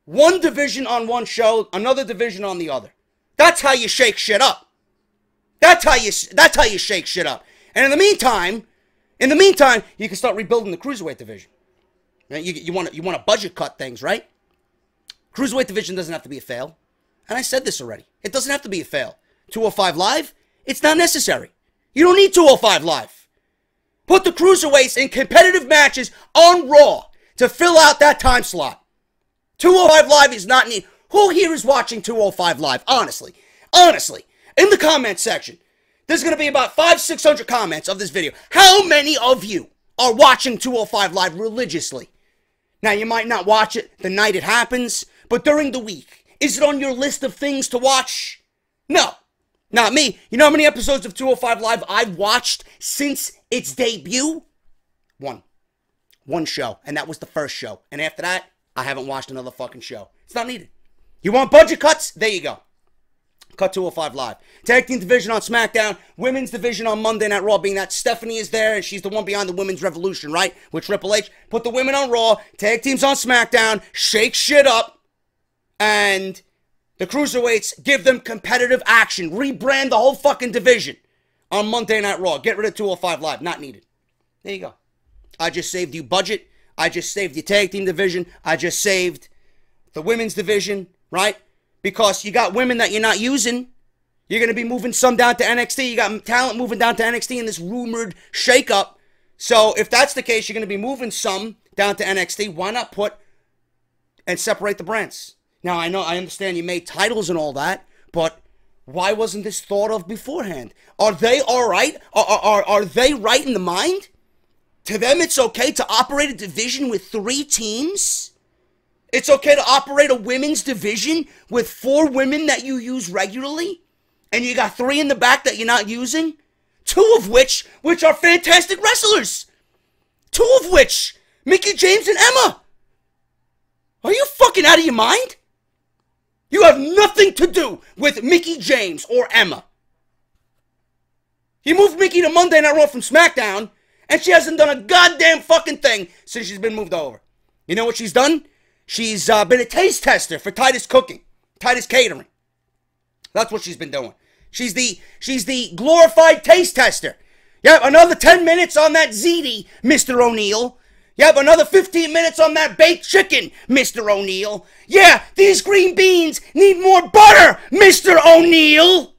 One division on one show, another division on the other. That's how you shake shit up. That's how you shake shit up. And in the meantime, you can start rebuilding the cruiserweight division. You want to budget cut things, right? Cruiserweight division doesn't have to be a fail. And I said this already. It doesn't have to be a fail. 205 Live, it's not necessary. You don't need 205 Live. Put the cruiserweights in competitive matches on Raw to fill out that time slot. 205 Live is not needed. Who here is watching 205 Live? Honestly. In the comment section, there's going to be about 500-600 comments of this video. How many of you are watching 205 Live religiously? Now, you might not watch it the night it happens, but during the week, is it on your list of things to watch? No, not me. You know how many episodes of 205 Live I've watched since its debut? One show, and that was the first show. And after that, I haven't watched another fucking show. It's not needed. You want budget cuts? There you go. Cut 205 Live. Tag team division on SmackDown. Women's division on Monday Night Raw, being that Stephanie is there, and she's the one behind the Women's Revolution, right? With Triple H. Put the women on Raw. Tag teams on SmackDown. Shake shit up. And the Cruiserweights, give them competitive action. Rebrand the whole fucking division on Monday Night Raw. Get rid of 205 Live. Not needed. There you go. I just saved you budget. I just saved your tag team division. I just saved the women's division, right? Because you got women that you're not using. You're going to be moving some down to NXT. You got talent moving down to NXT in this rumored shakeup. So if that's the case, you're going to be moving some down to NXT. Why not put and separate the brands? Now, I understand you made titles and all that, but why wasn't this thought of beforehand? Are they all right? Are they right in the mind? To them, it's okay to operate a division with 3 teams? It's okay to operate a women's division with 4 women that you use regularly? And you got 3 in the back that you're not using? 2 of which are fantastic wrestlers. 2 of which, Mickie James and Emma. Are you fucking out of your mind? You have nothing to do with Mickie James or Emma. You moved Mickie to Monday Night Raw from SmackDown, and she hasn't done a goddamn fucking thing since she's been moved over. You know what she's done? She's been a taste tester for Titus Cooking, Titus Catering. That's what she's been doing. She's the glorified taste tester. Yep, another 10 minutes on that ziti, Mr. O'Neill. Yep, another 15 minutes on that baked chicken, Mr. O'Neill. Yeah, these green beans need more butter, Mr. O'Neill.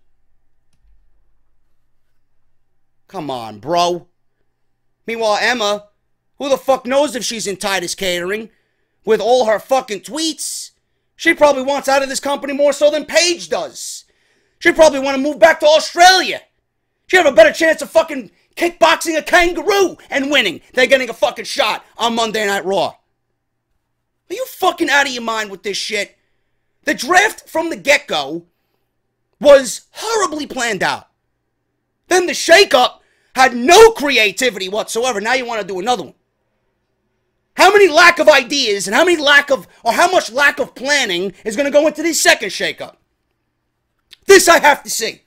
Come on, bro. Meanwhile, Emma, who the fuck knows if she's in Titus Catering? With all her fucking tweets, she probably wants out of this company more so than Paige does. She probably want to move back to Australia. She have a better chance of fucking kickboxing a kangaroo and winning than getting a fucking shot on Monday Night Raw. Are you fucking out of your mind with this shit? The draft from the get-go was horribly planned out. Then the shakeup had no creativity whatsoever. Now you want to do another one. How many lack of ideas and how much lack of planning is going to go into this second shakeup? This I have to see.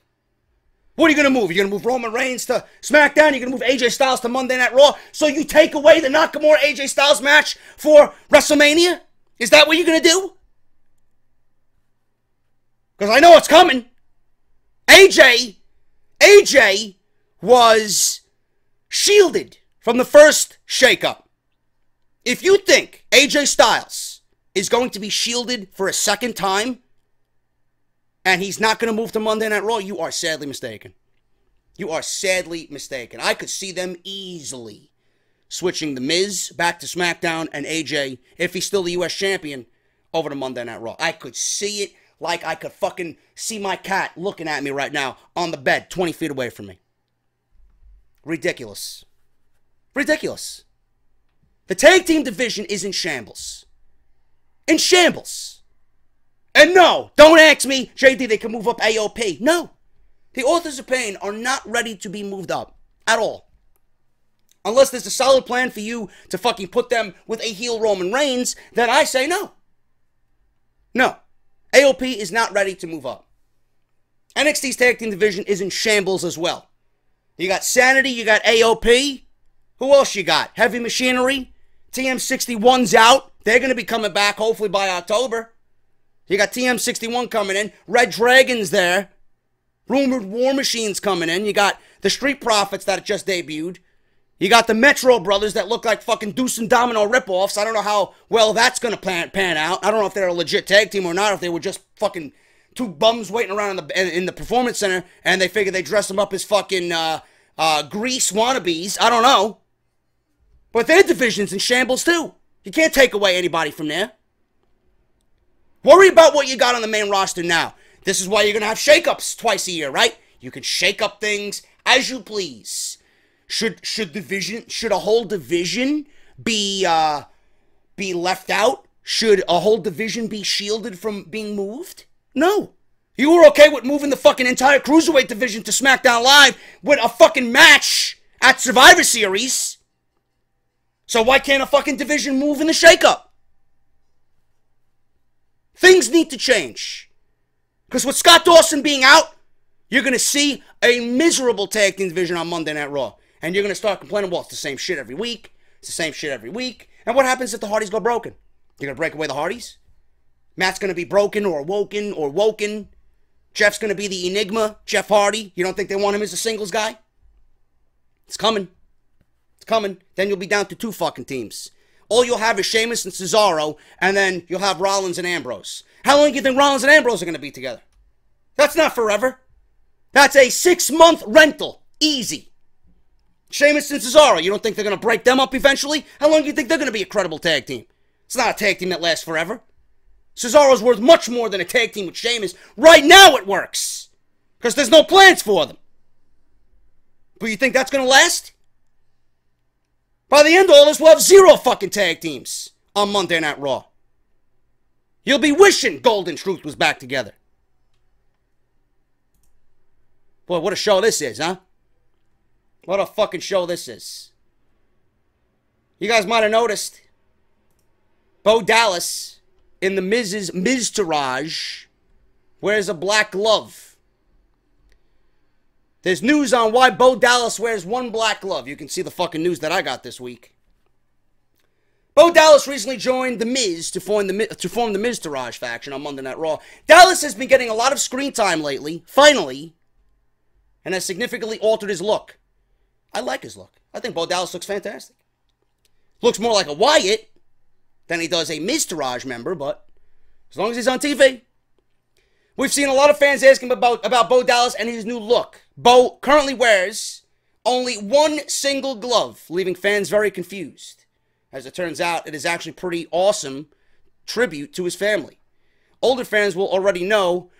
What are you going to move? You're going to move Roman Reigns to SmackDown? You're going to move AJ Styles to Monday Night Raw? So you take away the Nakamura AJ Styles match for WrestleMania? Is that what you're going to do? because I know it's coming. AJ was shielded from the first shakeup. If you think AJ Styles is going to be shielded for a second time and he's not going to move to Monday Night Raw, you are sadly mistaken. You are sadly mistaken. I could see them easily switching The Miz back to SmackDown and AJ, if he's still the U.S. champion, over to Monday Night Raw. I could see it like I could fucking see my cat looking at me right now on the bed 20 feet away from me. Ridiculous. Ridiculous. The tag team division is in shambles. In shambles. And no, don't ask me, JD, they can move up AOP. No. The Authors of Pain are not ready to be moved up at all. Unless there's a solid plan for you to fucking put them with a heel Roman Reigns, then I say no. No. AOP is not ready to move up. NXT's tag team division is in shambles as well. You got Sanity, you got AOP. Who else you got? Heavy Machinery. TM61's out. They're going to be coming back hopefully by October. You got TM61 coming in. Red Dragon's there. Rumored War Machine's coming in. You got the Street Profits that just debuted. You got the Metro Brothers that look like fucking Deuce and Domino ripoffs. I don't know how well that's going to pan out. I don't know if they're a legit tag team or not, if they were just fucking two bums waiting around in the Performance Center and they figured they dress them up as fucking grease wannabes. I don't know. But their division's in shambles too. You can't take away anybody from there. Worry about what you got on the main roster now. This is why you're going to have shakeups twice a year, right? You can shake up things as you please. Should a whole division be left out? Should a whole division be shielded from being moved? No. You were okay with moving the fucking entire Cruiserweight division to SmackDown Live with a fucking match at Survivor Series. So why can't a fucking division move in the shakeup? Things need to change. Because with Scott Dawson being out, you're going to see a miserable tag team division on Monday Night Raw. And you're going to start complaining, well, it's the same shit every week. It's the same shit every week. And what happens if the Hardys go broken? You're going to break away the Hardys? Matt's going to be broken or woken. Jeff's going to be the Enigma, Jeff Hardy. You don't think they want him as a singles guy? It's coming. It's coming. Then you'll be down to two fucking teams. All you'll have is Sheamus and Cesaro, and then you'll have Rollins and Ambrose. How long do you think Rollins and Ambrose are going to be together? That's not forever. That's a 6-month rental. Easy. Sheamus and Cesaro, you don't think they're going to break them up eventually? How long do you think they're going to be a credible tag team? It's not a tag team that lasts forever. Cesaro's worth much more than a tag team with Sheamus. Right now it works. Because there's no plans for them. But you think that's going to last? By the end of all this, we'll have 0 fucking tag teams on Monday Night Raw. You'll be wishing Golden Truth was back together. Boy, what a show this is, huh? What a fucking show this is. You guys might have noticed Bo Dallas in the Miz's Miztourage wears a black glove. There's news on why Bo Dallas wears one black glove. You can see the fucking news that I got this week. Bo Dallas recently joined The Miz to form the Miztourage faction on Monday Night Raw. Dallas has been getting a lot of screen time lately, finally, and has significantly altered his look. I like his look. I think Bo Dallas looks fantastic. Looks more like a Wyatt than he does a Miztourage member, but as long as he's on TV. We've seen a lot of fans asking about Bo Dallas and his new look. Bo currently wears only one single glove, leaving fans very confused. As it turns out, it is actually pretty awesome tribute to his family. Older fans will already know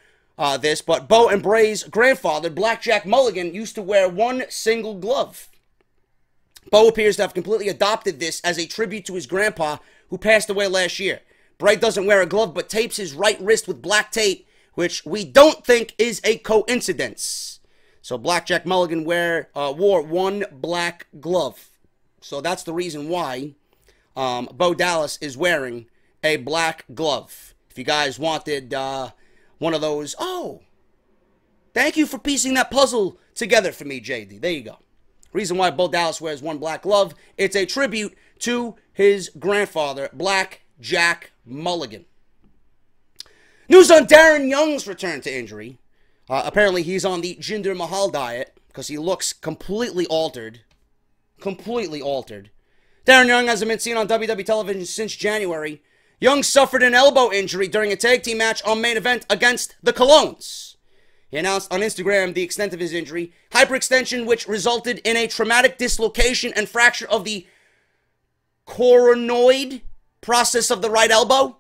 this, but Bo and Bray's grandfather, Blackjack Mulligan, used to wear one single glove. Bo appears to have completely adopted this as a tribute to his grandpa, who passed away last year. Bray doesn't wear a glove, but tapes his right wrist with black tape, which we don't think is a coincidence. So Blackjack Mulligan wore one black glove. So that's the reason why Bo Dallas is wearing a black glove. If you guys wanted one of those, oh, thank you for piecing that puzzle together for me, JD. There you go. Reason why Bo Dallas wears one black glove, it's a tribute to his grandfather, Black Jack Mulligan. News on Darren Young's return to injury. Apparently he's on the Jinder Mahal diet because he looks completely altered. Completely altered. Darren Young hasn't been seen on WWE television since January. Young suffered an elbow injury during a tag team match on Main Event against the Colognes. He announced on Instagram the extent of his injury. Hyperextension, which resulted in a traumatic dislocation and fracture of the coronoid process of the right elbow.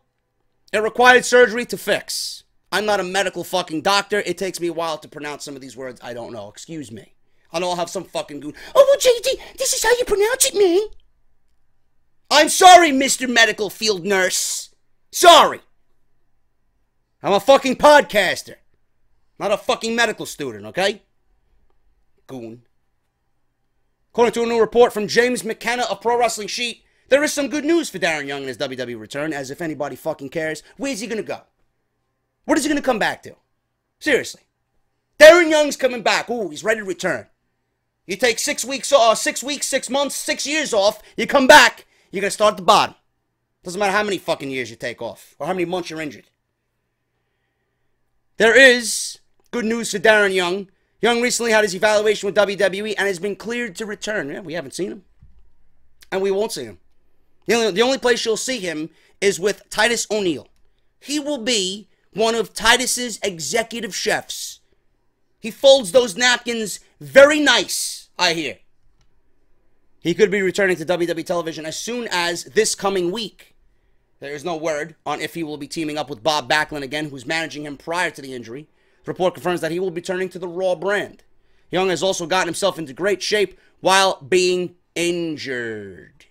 It required surgery to fix. I'm not a medical fucking doctor. It takes me a while to pronounce some of these words I don't know. Excuse me. I know I'll have some fucking goon. Oh, well, JD, this is how you pronounce it, man. I'm sorry, Mr. Medical Field Nurse. Sorry. I'm a fucking podcaster. Not a fucking medical student, okay? Goon. According to a new report from James McKenna of Pro Wrestling Sheet, there is some good news for Darren Young in his WWE return, as if anybody fucking cares. Where's he gonna go? What is he gonna come back to? Seriously. Darren Young's coming back. Ooh, he's ready to return. You take 6 weeks, 6 months, 6 years off, you come back, you're gonna start at the bottom. Doesn't matter how many fucking years you take off, or how many months you're injured. There is good news for Darren Young. Young recently had his evaluation with WWE and has been cleared to return. Yeah, we haven't seen him. And we won't see him. The only place you'll see him is with Titus O'Neil. He will be one of Titus's executive chefs. He folds those napkins very nice, I hear. He could be returning to WWE television as soon as this coming week. There is no word on if he will be teaming up with Bob Backlund again, who's managing him prior to the injury. The report confirms that he will be turning to the Raw brand. Young has also gotten himself into great shape while being injured.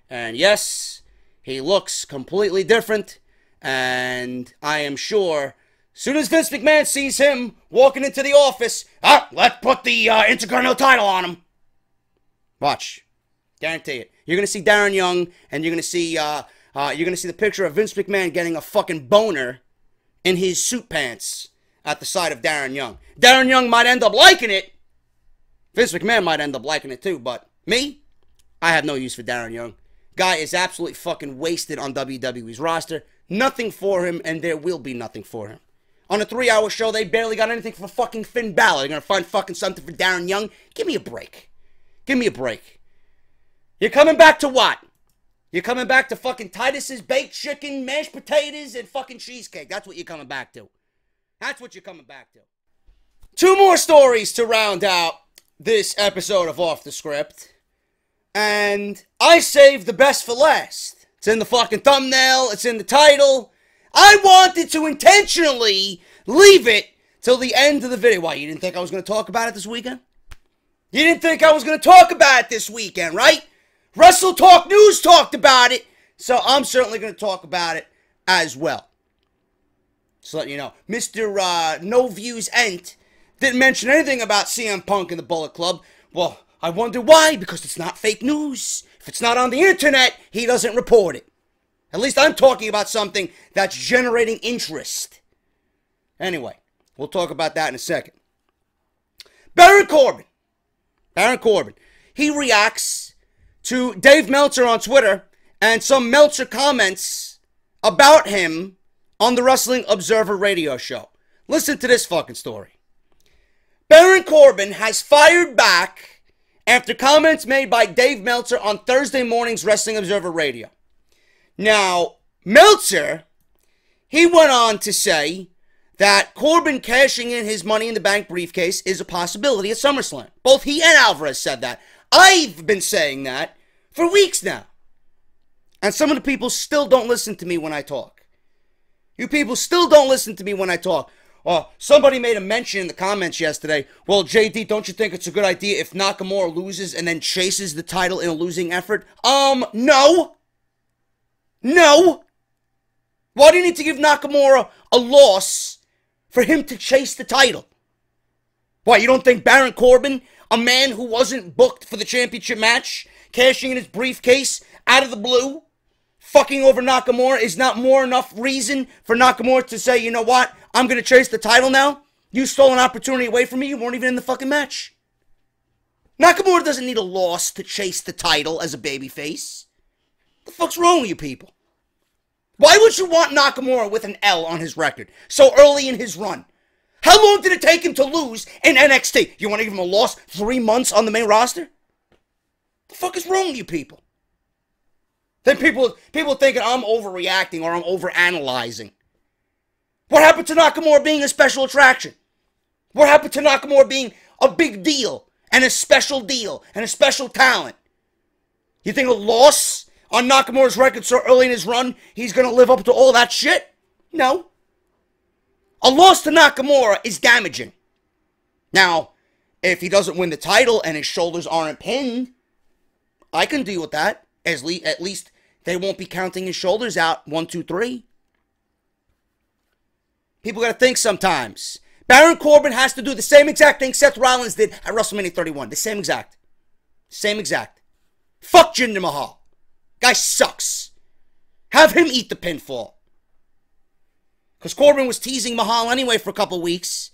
And yes, he looks completely different. And I am sure, as soon as Vince McMahon sees him walking into the office, let's put the Intercontinental title on him. Watch. Guarantee it. You're going to see Darren Young, and you're going to see the picture of Vince McMahon getting a fucking boner in his suit pants at the side of Darren Young. Darren Young might end up liking it. Vince McMahon might end up liking it too, but me, I have no use for Darren Young. Guy is absolutely fucking wasted on WWE's roster. Nothing for him, and there will be nothing for him. On a 3-hour show, they barely got anything for fucking Finn Balor. They're going to find fucking something for Darren Young? Give me a break. Give me a break. You're coming back to what? You're coming back to fucking Titus's baked chicken, mashed potatoes, and fucking cheesecake. That's what you're coming back to. That's what you're coming back to. 2 more stories to round out this episode of Off the Script. And I saved the best for last. It's in the fucking thumbnail. It's in the title. I wanted to intentionally leave it till the end of the video. Why, you didn't think I was going to talk about it this weekend? You didn't think I was going to talk about it this weekend, right? Wrestle Talk News talked about it. So I'm certainly going to talk about it as well. Just letting you know. Mr. No Views Ent didn't mention anything about CM Punk and the Bullet Club. Well, I wonder why, because it's not fake news. If it's not on the internet, he doesn't report it. At least I'm talking about something that's generating interest. Anyway, we'll talk about that in a second. Baron Corbin. Baron Corbin. He reacts to Dave Meltzer on Twitter and some Meltzer comments about him on the Wrestling Observer radio show. Listen to this fucking story. Baron Corbin has fired back after comments made by Dave Meltzer on Thursday morning's Wrestling Observer Radio. Now, Meltzer, he went on to say that Corbin cashing in his Money in the Bank briefcase is a possibility at SummerSlam. Both he and Alvarez said that. I've been saying that for weeks now. And some of the people still don't listen to me when I talk. You people still don't listen to me when I talk. Oh, somebody made a mention in the comments yesterday. Well, JD, don't you think it's a good idea if Nakamura loses and then chases the title in a losing effort? No. No. Why do you need to give Nakamura a loss for him to chase the title? Why, you don't think Baron Corbin, a man who wasn't booked for the championship match, cashing in his briefcase out of the blue, fucking over Nakamura is not more enough reason for Nakamura to say, you know what? I'm going to chase the title now. You stole an opportunity away from me. You weren't even in the fucking match. Nakamura doesn't need a loss to chase the title as a babyface. What the fuck's wrong with you people? Why would you want Nakamura with an L on his record so early in his run? How long did it take him to lose in NXT? You want to give him a loss 3 months on the main roster? The fuck is wrong with you people? Then people thinking I'm overreacting or I'm overanalyzing. What happened to Nakamura being a special attraction? What happened to Nakamura being a big deal and a special deal and a special talent? You think a loss on Nakamura's record so early in his run, he's going to live up to all that shit? No. A loss to Nakamura is damaging. Now, if he doesn't win the title and his shoulders aren't pinned, I can deal with that. At least they won't be counting his shoulders out. 1, 2, 3. People got to think sometimes. Baron Corbin has to do the same exact thing Seth Rollins did at WrestleMania 31. The same exact. Same exact. Fuck Jinder Mahal. Guy sucks. Have him eat the pinfall. Because Corbin was teasing Mahal anyway for a couple weeks.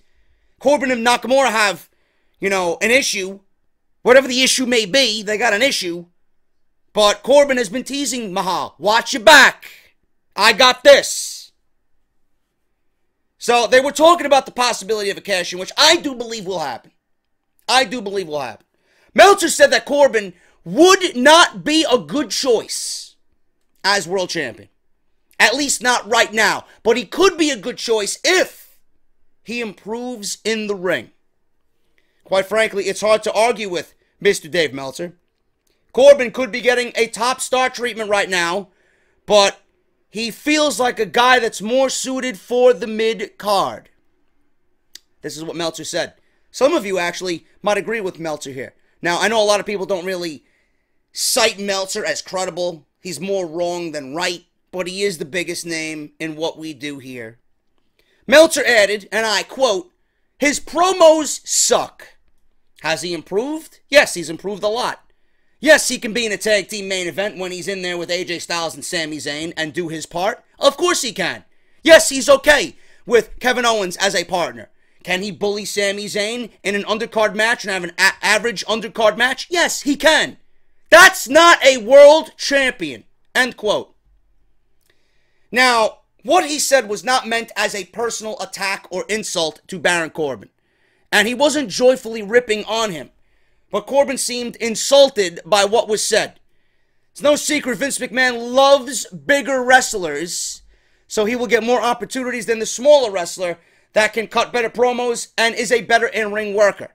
Corbin and Nakamura have, an issue. Whatever the issue may be, they got an issue. But Corbin has been teasing Mahal. Watch your back. I got this. So they were talking about the possibility of a cash-in, which I do believe will happen. Meltzer said that Corbin would not be a good choice as world champion. At least not right now. But he could be a good choice if he improves in the ring. Quite frankly, it's hard to argue with Mr. Dave Meltzer. Corbin could be getting a top star treatment right now, but he feels like a guy that's more suited for the mid-card. This is what Meltzer said. Some of you actually might agree with Meltzer here. Now, I know a lot of people don't really cite Meltzer as credible. He's more wrong than right, but he is the biggest name in what we do here. Meltzer added, and I quote, "His promos suck." Has he improved? Yes, he's improved a lot. Yes, he can be in a tag team main event when he's in there with AJ Styles and Sami Zayn and do his part. Of course he can. Yes, he's okay with Kevin Owens as a partner. Can he bully Sami Zayn in an undercard match and have an average undercard match? Yes, he can. That's not a world champion. End quote. Now, what he said was not meant as a personal attack or insult to Baron Corbin. And he wasn't joyfully ripping on him. But Corbin seemed insulted by what was said. It's no secret Vince McMahon loves bigger wrestlers, so he will get more opportunities than the smaller wrestler that can cut better promos and is a better in-ring worker.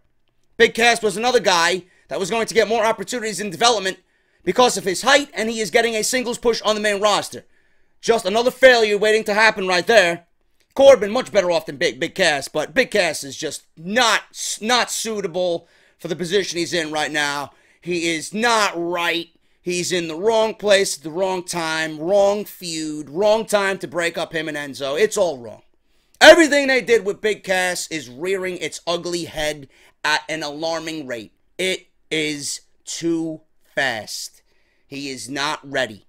Big Cass was another guy that was going to get more opportunities in development because of his height, and he is getting a singles push on the main roster. Just another failure waiting to happen right there. Corbin, much better off than Big Cass, but Big Cass is just not suitable for the position he's in right now. He is not right. He's in the wrong place at the wrong time, wrong feud, wrong time to break up him and Enzo. It's all wrong. Everything they did with Big Cass is rearing its ugly head at an alarming rate. It is too fast. He is not ready.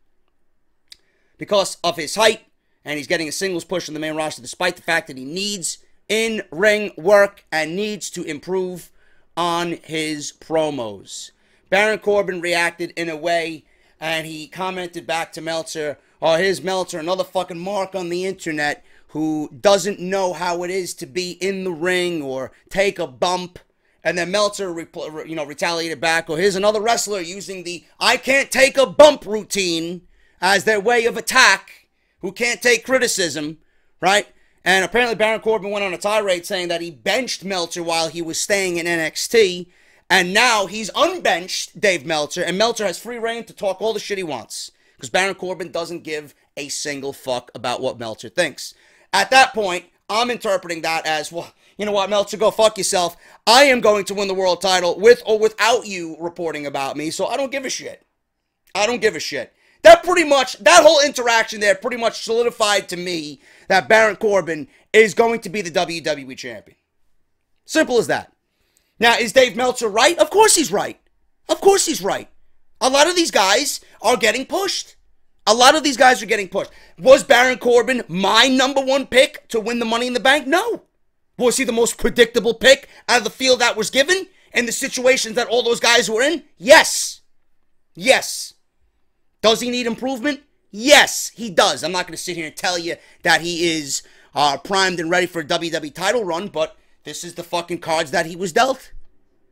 Because of his height, and he's getting a singles push on the main roster, despite the fact that he needs in-ring work and needs to improve on his promos. Baron Corbin reacted in a way, and he commented back to Meltzer, "Oh, here's Meltzer, another fucking mark on the internet who doesn't know how it is to be in the ring or take a bump." And then Meltzer, retaliated back, "Oh, here's another wrestler using the I can't take a bump routine as their way of attack, who can't take criticism," right? And apparently Baron Corbin went on a tirade saying that he benched Meltzer while he was staying in NXT, and now he's unbenched Dave Meltzer, and Meltzer has free reign to talk all the shit he wants, because Baron Corbin doesn't give a single fuck about what Meltzer thinks. At that point, I'm interpreting that as, well, you know what, Meltzer, go fuck yourself. I am going to win the world title with or without you reporting about me, so I don't give a shit. I don't give a shit. That whole interaction there pretty much solidified to me that Baron Corbin is going to be the WWE champion. Simple as that. Now, is Dave Meltzer right? Of course he's right. Of course he's right. A lot of these guys are getting pushed. Was Baron Corbin my number one pick to win the Money in the Bank? No. Was he the most predictable pick out of the field that was given in the situations that all those guys were in? Yes. Yes. Does he need improvement? Yes, he does. I'm not going to sit here and tell you that he is primed and ready for a WWE title run, but this is the fucking cards that he was dealt.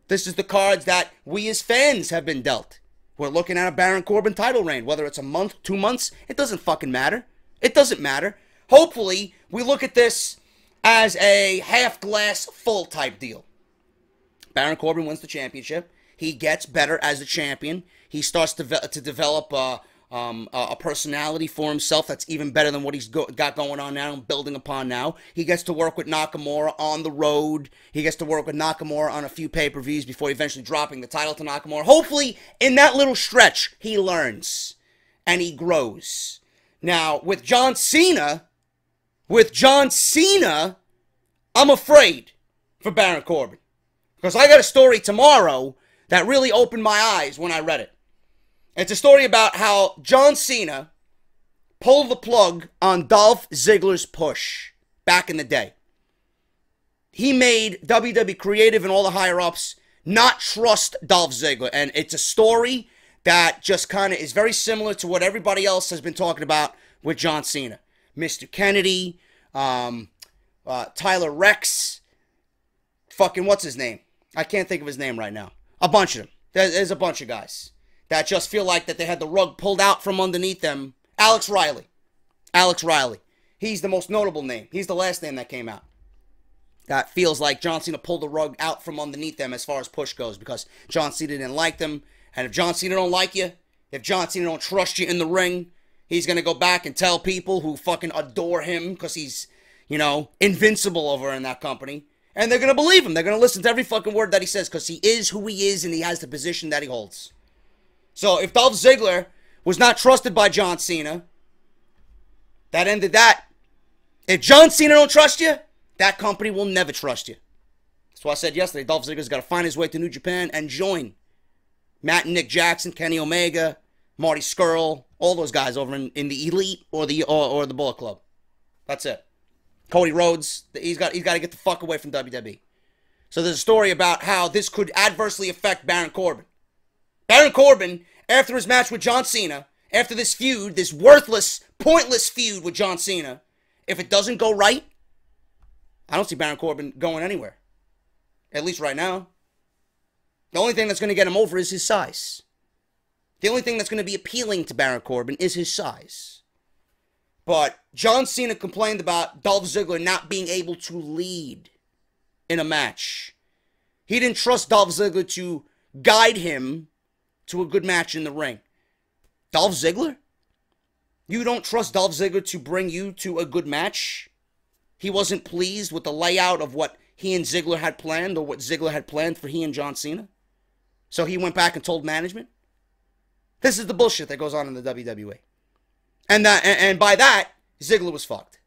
This is the cards that we as fans have been dealt. We're looking at a Baron Corbin title reign. Whether it's a month, 2 months, it doesn't fucking matter. It doesn't matter. Hopefully, we look at this as a half glass full type deal. Baron Corbin wins the championship. He gets better as a champion. He starts to develop a personality for himself that's even better than what he's got going on now and building upon now. He gets to work with Nakamura on the road. He gets to work with Nakamura on a few pay-per-views before eventually dropping the title to Nakamura. Hopefully, in that little stretch, he learns and he grows. Now, with John Cena, I'm afraid for Baron Corbin. Because I got a story tomorrow that really opened my eyes when I read it. It's a story about how John Cena pulled the plug on Dolph Ziggler's push back in the day. He made WWE Creative and all the higher-ups not trust Dolph Ziggler. And it's a story that just kind of is very similar to what everybody else has been talking about with John Cena. Mr. Kennedy, Tyler Rex, fucking what's his name? I can't think of his name right now. A bunch of them. There's a bunch of guys that just feel like that they had the rug pulled out from underneath them. Alex Riley. He's the most notable name. He's the last name that came out. That feels like John Cena pulled the rug out from underneath them as far as push goes because John Cena didn't like them. And if John Cena don't like you, if John Cena don't trust you in the ring, he's going to go back and tell people who fucking adore him because he's, invincible over in that company. And they're going to believe him. They're going to listen to every fucking word that he says because he is who he is and he has the position that he holds. So if Dolph Ziggler was not trusted by John Cena, that ended that. If John Cena don't trust you, that company will never trust you. That's why I said yesterday, Dolph Ziggler's got to find his way to New Japan and join Matt and Nick Jackson, Kenny Omega, Marty Scurll, all those guys over in the Elite or the Bullet Club. That's it. Cody Rhodes, he's got to get the fuck away from WWE. So there's a story about how this could adversely affect Baron Corbin. Baron Corbin, after his match with John Cena, after this feud, this worthless, pointless feud with John Cena, if it doesn't go right, I don't see Baron Corbin going anywhere. At least right now. The only thing that's going to get him over is his size. The only thing that's going to be appealing to Baron Corbin is his size. But John Cena complained about Dolph Ziggler not being able to lead in a match. He didn't trust Dolph Ziggler to guide him to a good match in the ring. Dolph Ziggler? You don't trust Dolph Ziggler to bring you to a good match? He wasn't pleased with the layout of what he and Ziggler had planned or what Ziggler had planned for he and John Cena? So he went back and told management? This is the bullshit that goes on in the WWE. And by that, Ziggler was fucked.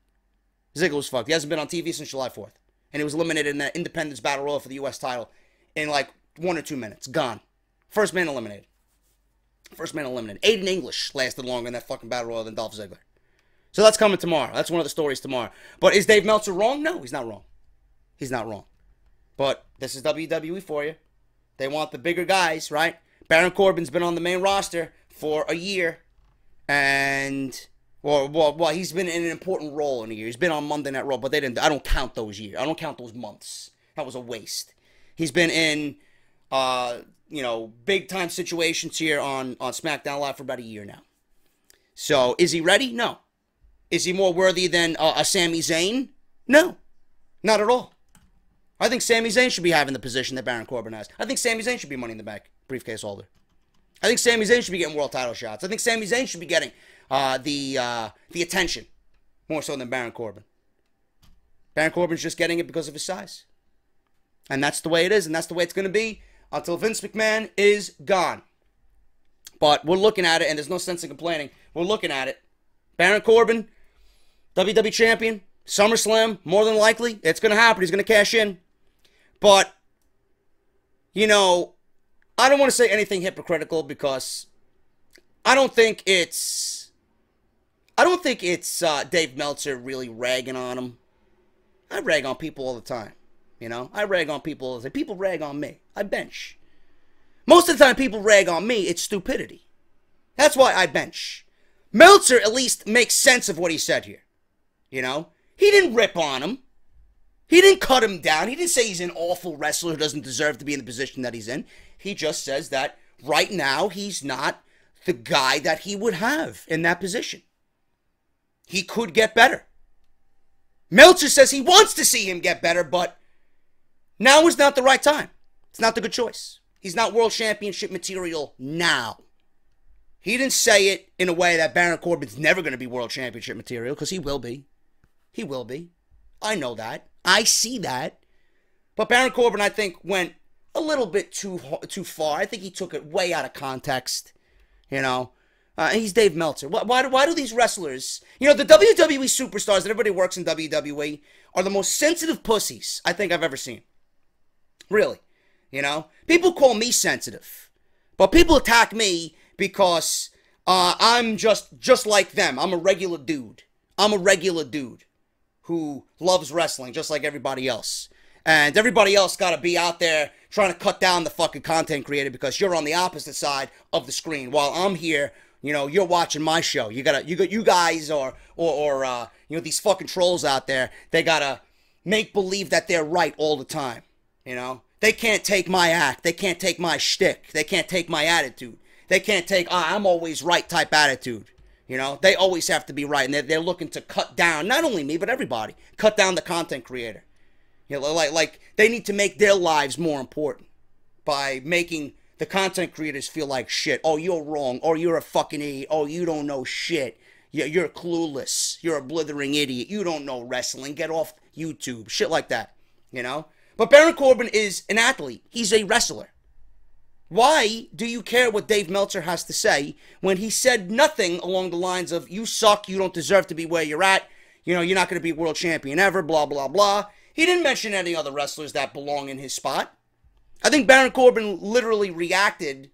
He hasn't been on TV since July 4th. And he was eliminated in that Independence Battle Royal for the U.S. title in like 1 or 2 minutes. Gone. First man eliminated. Aiden English lasted longer in that fucking Battle Royal than Dolph Ziggler. So that's coming tomorrow. That's one of the stories tomorrow. But is Dave Meltzer wrong? No, he's not wrong. But this is WWE for you. They want the bigger guys, right? Baron Corbin's been on the main roster for a year. And, well, he's been in an important role in a year. He's been on Monday Night Raw, but I don't count those years. I don't count those months. That was a waste. He's been in, big time situations here on SmackDown Live for about a year now. So, is he ready? No. Is he more worthy than a Sami Zayn? No. Not at all. I think Sami Zayn should be having the position that Baron Corbin has. I think Sami Zayn should be Money in the Bank briefcase holder. I think Sami Zayn should be getting world title shots. I think Sami Zayn should be getting the attention more so than Baron Corbin. Baron Corbin's just getting it because of his size. And that's the way it is, and that's the way it's going to be until Vince McMahon is gone. But we're looking at it, and there's no sense in complaining. We're looking at it. Baron Corbin, WWE Champion, SummerSlam, more than likely. It's going to happen. He's going to cash in. But, I don't want to say anything hypocritical because I don't think it's Dave Meltzer really ragging on him. I rag on people all the time. I rag on people all the time. People rag on me. I bench. Most of the time people rag on me, it's stupidity. That's why I bench. Meltzer at least makes sense of what he said here. You know? He didn't rip on him. He didn't cut him down. He didn't say he's an awful wrestler who doesn't deserve to be in the position that he's in. He just says that right now he's not the guy that he would have in that position. He could get better. Meltzer says he wants to see him get better, but now is not the right time. It's not the good choice. He's not world championship material now. He didn't say it in a way that Baron Corbin's never going to be world championship material, because he will be. He will be. I know that. I see that. But Baron Corbin, I think, went a little bit too far. I think he took it way out of context. You know? He's Dave Meltzer. Why do these wrestlers... You know, the WWE superstars that everybody works in WWE are the most sensitive pussies I think I've ever seen. Really. You know? People call me sensitive. But people attack me because I'm just like them. I'm a regular dude. I'm a regular dude who loves wrestling just like everybody else. And everybody else got to be out there trying to cut down the fucking content creator because you're on the opposite side of the screen. While I'm here, you know, you're watching my show. You guys or you know, these fucking trolls out there, they gotta make believe that they're right all the time. You know? They can't take my act. They can't take my shtick. They can't take my attitude. They can't take, I'm always right type attitude. You know, they always have to be right. And they're looking to cut down, not only me, but everybody. Cut down the content creator. You know, like they need to make their lives more important by making the content creators feel like shit. Oh, you're wrong. Or you're a fucking idiot. Oh, you don't know shit. You're clueless. You're a blithering idiot. You don't know wrestling. Get off YouTube. Shit like that. You know? But Baron Corbin is an athlete. He's a wrestler. Why do you care what Dave Meltzer has to say when he said nothing along the lines of, you suck, you don't deserve to be where you're at, you know, you're not going to be world champion ever, blah, blah, blah. He didn't mention any other wrestlers that belong in his spot. I think Baron Corbin literally reacted,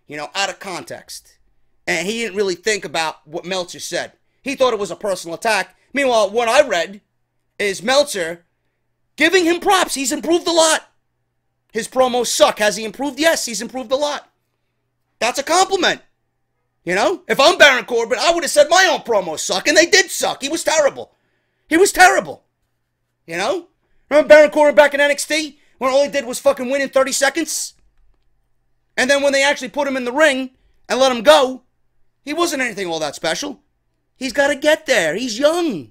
you know, out of context. And he didn't really think about what Meltzer said. He thought it was a personal attack. Meanwhile, what I read is Meltzer giving him props. He's improved a lot. His promos suck. Has he improved? Yes, he's improved a lot. That's a compliment. You know? If I'm Baron Corbin, I would have said my own promos suck, and they did suck. He was terrible. He was terrible. You know? Remember Baron Corbin back in NXT? When all he did was fucking win in 30 seconds? And then when they actually put him in the ring and let him go, he wasn't anything all that special. He's got to get there. He's young.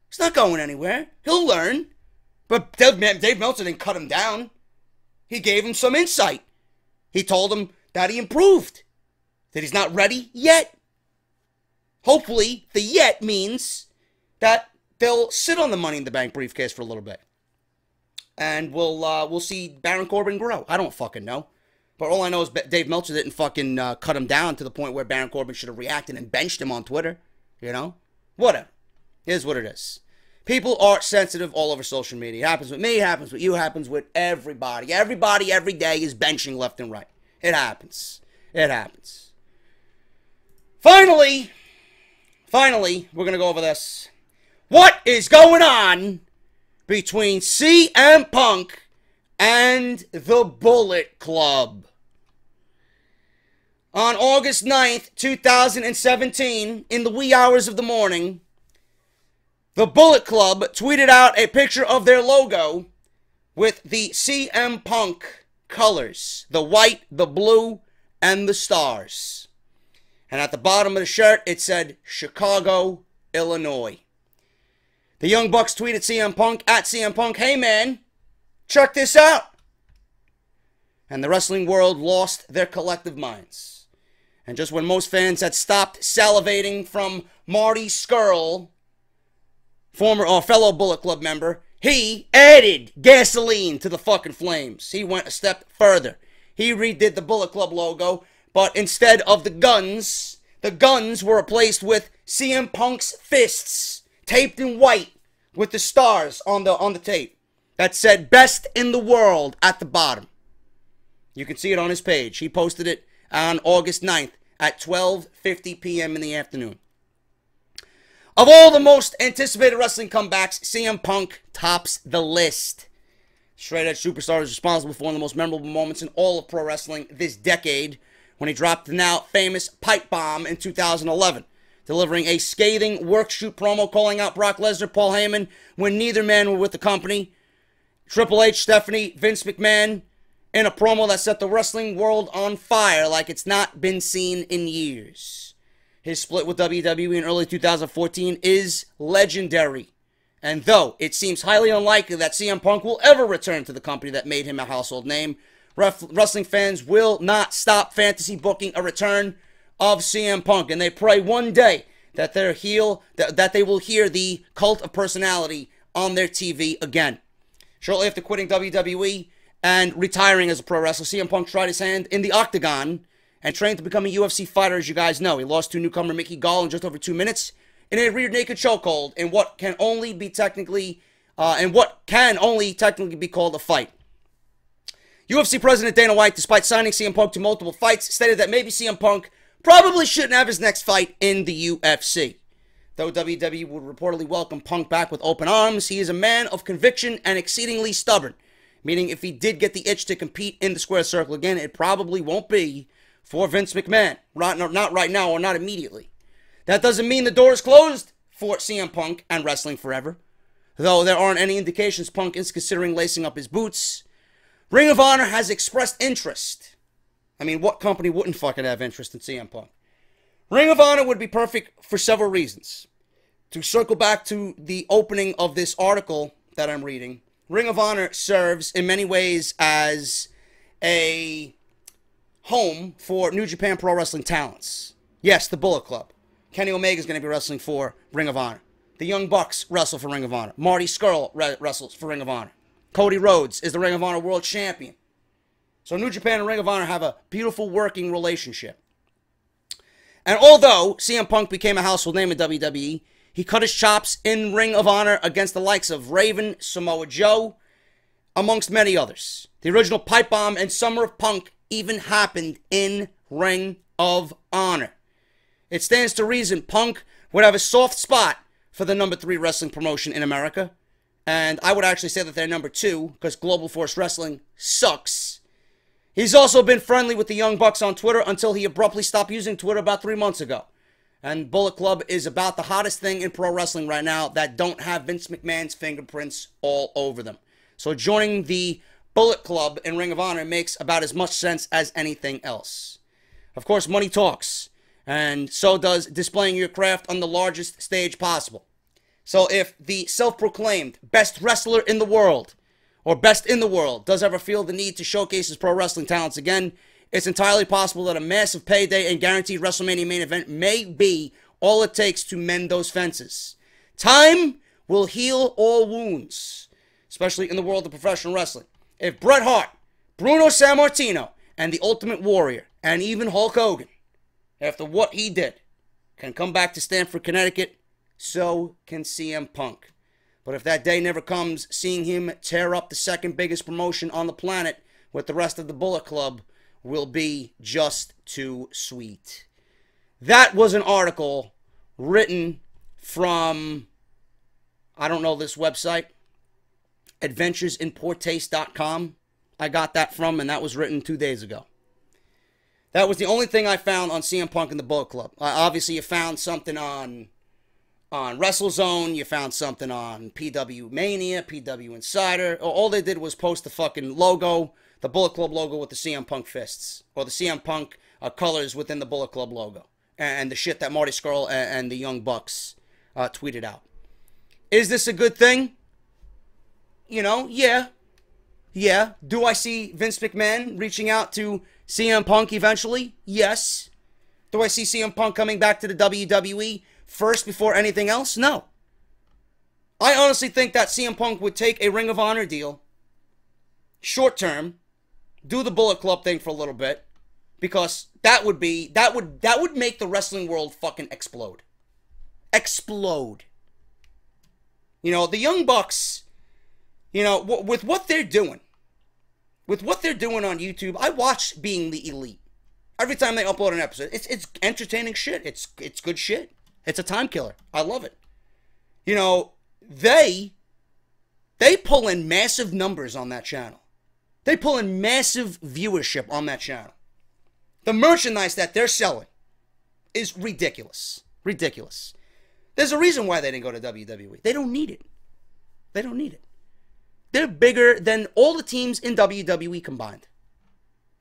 He's not going anywhere. He'll learn. But Dave Meltzer didn't cut him down. He gave him some insight. He told him that he improved. That he's not ready yet. Hopefully, the yet means that they'll sit on the Money in the Bank briefcase for a little bit. And we'll see Baron Corbin grow. I don't fucking know. But all I know is Dave Meltzer didn't fucking cut him down to the point where Baron Corbin should have reacted and benched him on Twitter. You know? Whatever. It is what it is. People are sensitive all over social media. It happens with me, it happens with you, it happens with everybody. Everybody every day is benching left and right. It happens. It happens. Finally, we're going to go over this. What is going on between CM Punk and the Bullet Club? On August 9th, 2017, in the wee hours of the morning, the Bullet Club tweeted out a picture of their logo with the CM Punk colors. The white, the blue, and the stars. And at the bottom of the shirt, it said, Chicago, Illinois. The Young Bucks tweeted CM Punk, at CM Punk, hey man, check this out. And the wrestling world lost their collective minds. And just when most fans had stopped salivating from Marty Scurll, former or fellow Bullet Club member, he added gasoline to the fucking flames. He went a step further. He redid the Bullet Club logo, but instead of the guns were replaced with CM Punk's fists, taped in white with the stars on the tape that said best in the world at the bottom. You can see it on his page. He posted it on August 9th at 12:50 p.m. in the afternoon. Of all the most anticipated wrestling comebacks, CM Punk tops the list. Straight Edge Superstar is responsible for one of the most memorable moments in all of pro wrestling this decade when he dropped the now famous pipe bomb in 2011 delivering a scathing work shoot promo calling out Brock Lesnar, Paul Heyman, when neither man were with the company. Triple H, Stephanie, Vince McMahon, in a promo that set the wrestling world on fire like it's not been seen in years. His split with WWE in early 2014 is legendary. And though it seems highly unlikely that CM Punk will ever return to the company that made him a household name, wrestling fans will not stop fantasy booking a return of CM Punk. And they pray one day that they will hear the cult of personality on their TV again. Shortly after quitting WWE and retiring as a pro wrestler, CM Punk tried his hand in the octagon and trained to become a UFC fighter, as you guys know. He lost to newcomer Mickey Gall in just over 2 minutes in a rear naked chokehold in what can only technically be called a fight. UFC President Dana White, despite signing CM Punk to multiple fights, stated that maybe CM Punk probably shouldn't have his next fight in the UFC. Though WWE would reportedly welcome Punk back with open arms, he is a man of conviction and exceedingly stubborn, meaning if he did get the itch to compete in the square circle again, it probably won't be for Vince McMahon. Not right now or not immediately. That doesn't mean the door is closed for CM Punk and wrestling forever, though there aren't any indications Punk is considering lacing up his boots. Ring of Honor has expressed interest. I mean, what company wouldn't fucking have interest in CM Punk? Ring of Honor would be perfect for several reasons. To circle back to the opening of this article that I'm reading, Ring of Honor serves in many ways as a home for New Japan Pro Wrestling talents. Yes, the Bullet Club. Kenny Omega is going to be wrestling for Ring of Honor. The Young Bucks wrestle for Ring of Honor. Marty Scurll wrestles for Ring of Honor. Cody Rhodes is the Ring of Honor World Champion. So New Japan and Ring of Honor have a beautiful working relationship. And although CM Punk became a household name in WWE, he cut his chops in Ring of Honor against the likes of Raven, Samoa Joe, amongst many others. The original pipe bomb and Summer of Punk even happened in Ring of Honor. It stands to reason Punk would have a soft spot for the number 3 wrestling promotion in America. And I would actually say that they're number 2 because Global Force Wrestling sucks. He's also been friendly with the Young Bucks on Twitter until he abruptly stopped using Twitter about 3 months ago. And Bullet Club is about the hottest thing in pro wrestling right now that don't have Vince McMahon's fingerprints all over them. So joining the Bullet Club in Ring of Honor makes about as much sense as anything else. Of course, money talks. And so does displaying your craft on the largest stage possible. So if the self-proclaimed best wrestler in the world, or best in the world, does ever feel the need to showcase his pro wrestling talents again, it's entirely possible that a massive payday and guaranteed WrestleMania main event may be all it takes to mend those fences. Time will heal all wounds, especially in the world of professional wrestling. If Bret Hart, Bruno Sammartino, and the Ultimate Warrior, and even Hulk Hogan, after what he did, can come back to Stamford, Connecticut, so can CM Punk. But if that day never comes, seeing him tear up the second biggest promotion on the planet with the rest of the Bullet Club will be just too sweet. That was an article written from, I don't know this website, adventuresinpoortaste.com. I got that from, and that was written 2 days ago. That was the only thing I found on CM Punk and the Bullet Club. Obviously, you found something on WrestleZone, you found something on PW Mania, PW Insider. All they did was post the fucking logo, the Bullet Club logo with the CM Punk fists, or the CM Punk colors within the Bullet Club logo, and the shit that Marty Scurll and the Young Bucks tweeted out. Is this a good thing? You know, yeah. Do I see Vince McMahon reaching out to CM Punk eventually? Yes. Do I see CM Punk coming back to the WWE first before anything else? No. I honestly think that CM Punk would take a Ring of Honor deal, short term, do the Bullet Club thing for a little bit, because that would make the wrestling world fucking explode. Explode. You know, the Young Bucks, you know, with what they're doing on YouTube, I watch Being the Elite. Every time they upload an episode, it's entertaining shit. It's good shit. It's a time killer. I love it. You know, they pull in massive numbers on that channel. They pull in massive viewership on that channel. The merchandise that they're selling is ridiculous. Ridiculous. There's a reason why they didn't go to WWE. They don't need it. They don't need it. They're bigger than all the teams in WWE combined.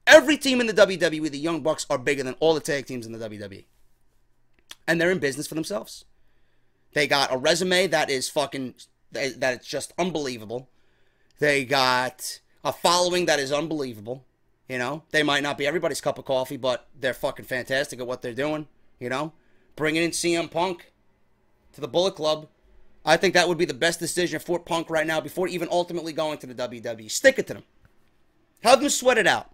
Every team in the WWE, the Young Bucks, are bigger than all the tag teams in the WWE. And they're in business for themselves. They got a resume that is that it's just unbelievable. They got a following that is unbelievable. You know, they might not be everybody's cup of coffee, but they're fucking fantastic at what they're doing. You know, bringing in CM Punk to the Bullet Club. I think that would be the best decision for Punk right now before even ultimately going to the WWE. Stick it to them. Have them sweat it out.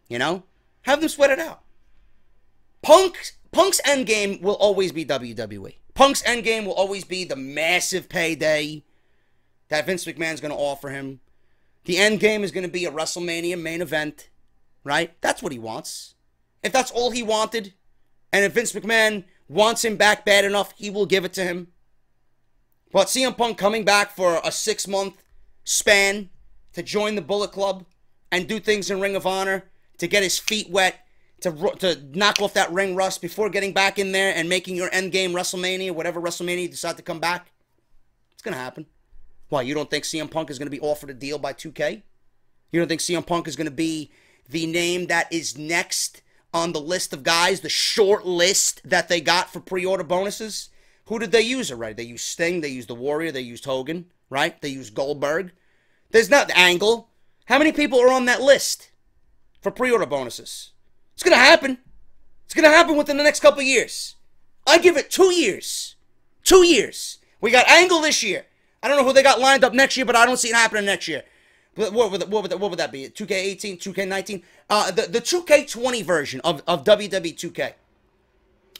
You know? Have them sweat it out. Punk's endgame will always be WWE. Punk's endgame will always be the massive payday that Vince McMahon's going to offer him. The endgame is going to be a WrestleMania main event. Right? That's what he wants. If that's all he wanted, and if Vince McMahon wants him back bad enough, he will give it to him. But CM Punk coming back for a 6-month span to join the Bullet Club and do things in Ring of Honor, to get his feet wet, to knock off that ring rust before getting back in there and making your endgame WrestleMania, whatever WrestleMania you decide to come back, it's going to happen. Why, you don't think CM Punk is going to be offered a deal by 2K? You don't think CM Punk is going to be the name that is next on the list of guys, the short list that they got for pre-order bonuses? Who did they use already? They used Sting, they used The Warrior, they used Hogan, right? They used Goldberg. There's not Angle. How many people are on that list for pre-order bonuses? It's going to happen. It's going to happen within the next couple of years. I give it 2 years. 2 years. We got Angle this year. I don't know who they got lined up next year, but I don't see it happening next year. What would that be? 2K18, 2K19? The 2K20 version of WWE 2K.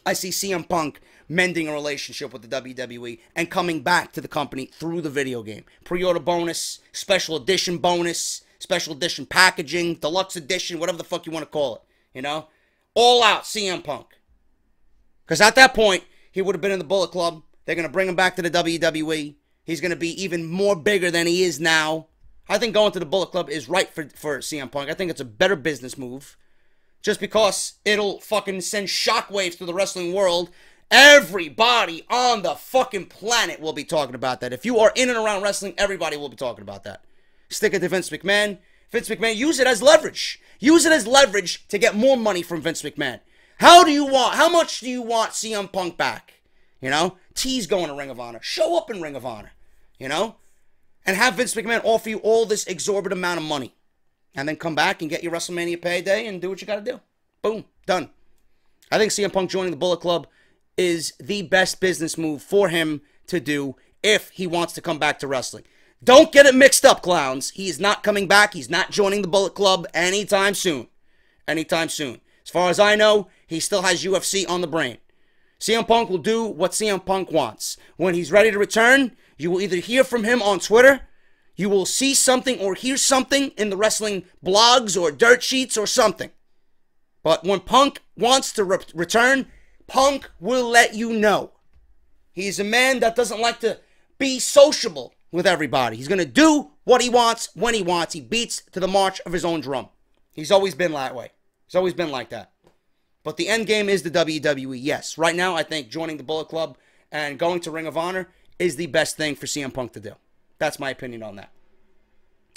I see CM Punk mending a relationship with the WWE and coming back to the company through the video game. Pre-order bonus, special edition bonus, special edition packaging, deluxe edition, whatever the fuck you want to call it. You know? All out CM Punk. Because at that point, he would have been in the Bullet Club. They're going to bring him back to the WWE. He's going to be even more bigger than he is now. I think going to the Bullet Club is right for CM Punk. I think it's a better business move. Just because it'll fucking send shockwaves through the wrestling world. Everybody on the fucking planet will be talking about that. If you are in and around wrestling, everybody will be talking about that. Stick it to Vince McMahon. Vince McMahon, use it as leverage. Use it as leverage to get more money from Vince McMahon. How much do you want CM Punk back? You know? Tease going to Ring of Honor. Show up in Ring of Honor. You know? And have Vince McMahon offer you all this exorbitant amount of money. And then come back and get your WrestleMania payday and do what you got to do. Boom. Done. I think CM Punk joining the Bullet Club is the best business move for him to do if he wants to come back to wrestling. Don't get it mixed up, clowns. He is not coming back. He's not joining the Bullet Club anytime soon. Anytime soon. As far as I know, he still has UFC on the brain. CM Punk will do what CM Punk wants. When he's ready to return, you will either hear from him on Twitter, you will see something or hear something in the wrestling blogs or dirt sheets or something. But when Punk wants to return, Punk will let you know. He's a man that doesn't like to be sociable with everybody. He's going to do what he wants when he wants. He beats to the march of his own drum. He's always been that way. He's always been like that. But the end game is the WWE, yes. Right now, I think joining the Bullet Club and going to Ring of Honor is the best thing for CM Punk to do. That's my opinion on that.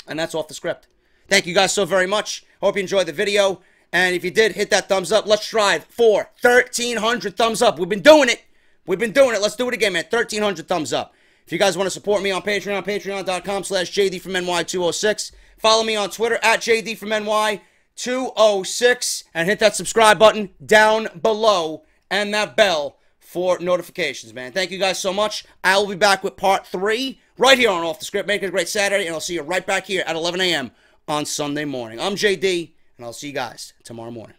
And that's off the script. Thank you guys so very much. Hope you enjoyed the video. And if you did, hit that thumbs up. Let's strive for 1,300 thumbs up. We've been doing it. We've been doing it. Let's do it again, man. 1,300 thumbs up. If you guys want to support me on Patreon, patreon.com/JD from NY206. Follow me on Twitter at JD from NY206. And hit that subscribe button down below and that bell for notifications, man. Thank you guys so much. I will be back with part 3 right here on Off the Script. Make it a great Saturday, and I'll see you right back here at 11 a.m. on Sunday morning. I'm JD, and I'll see you guys tomorrow morning.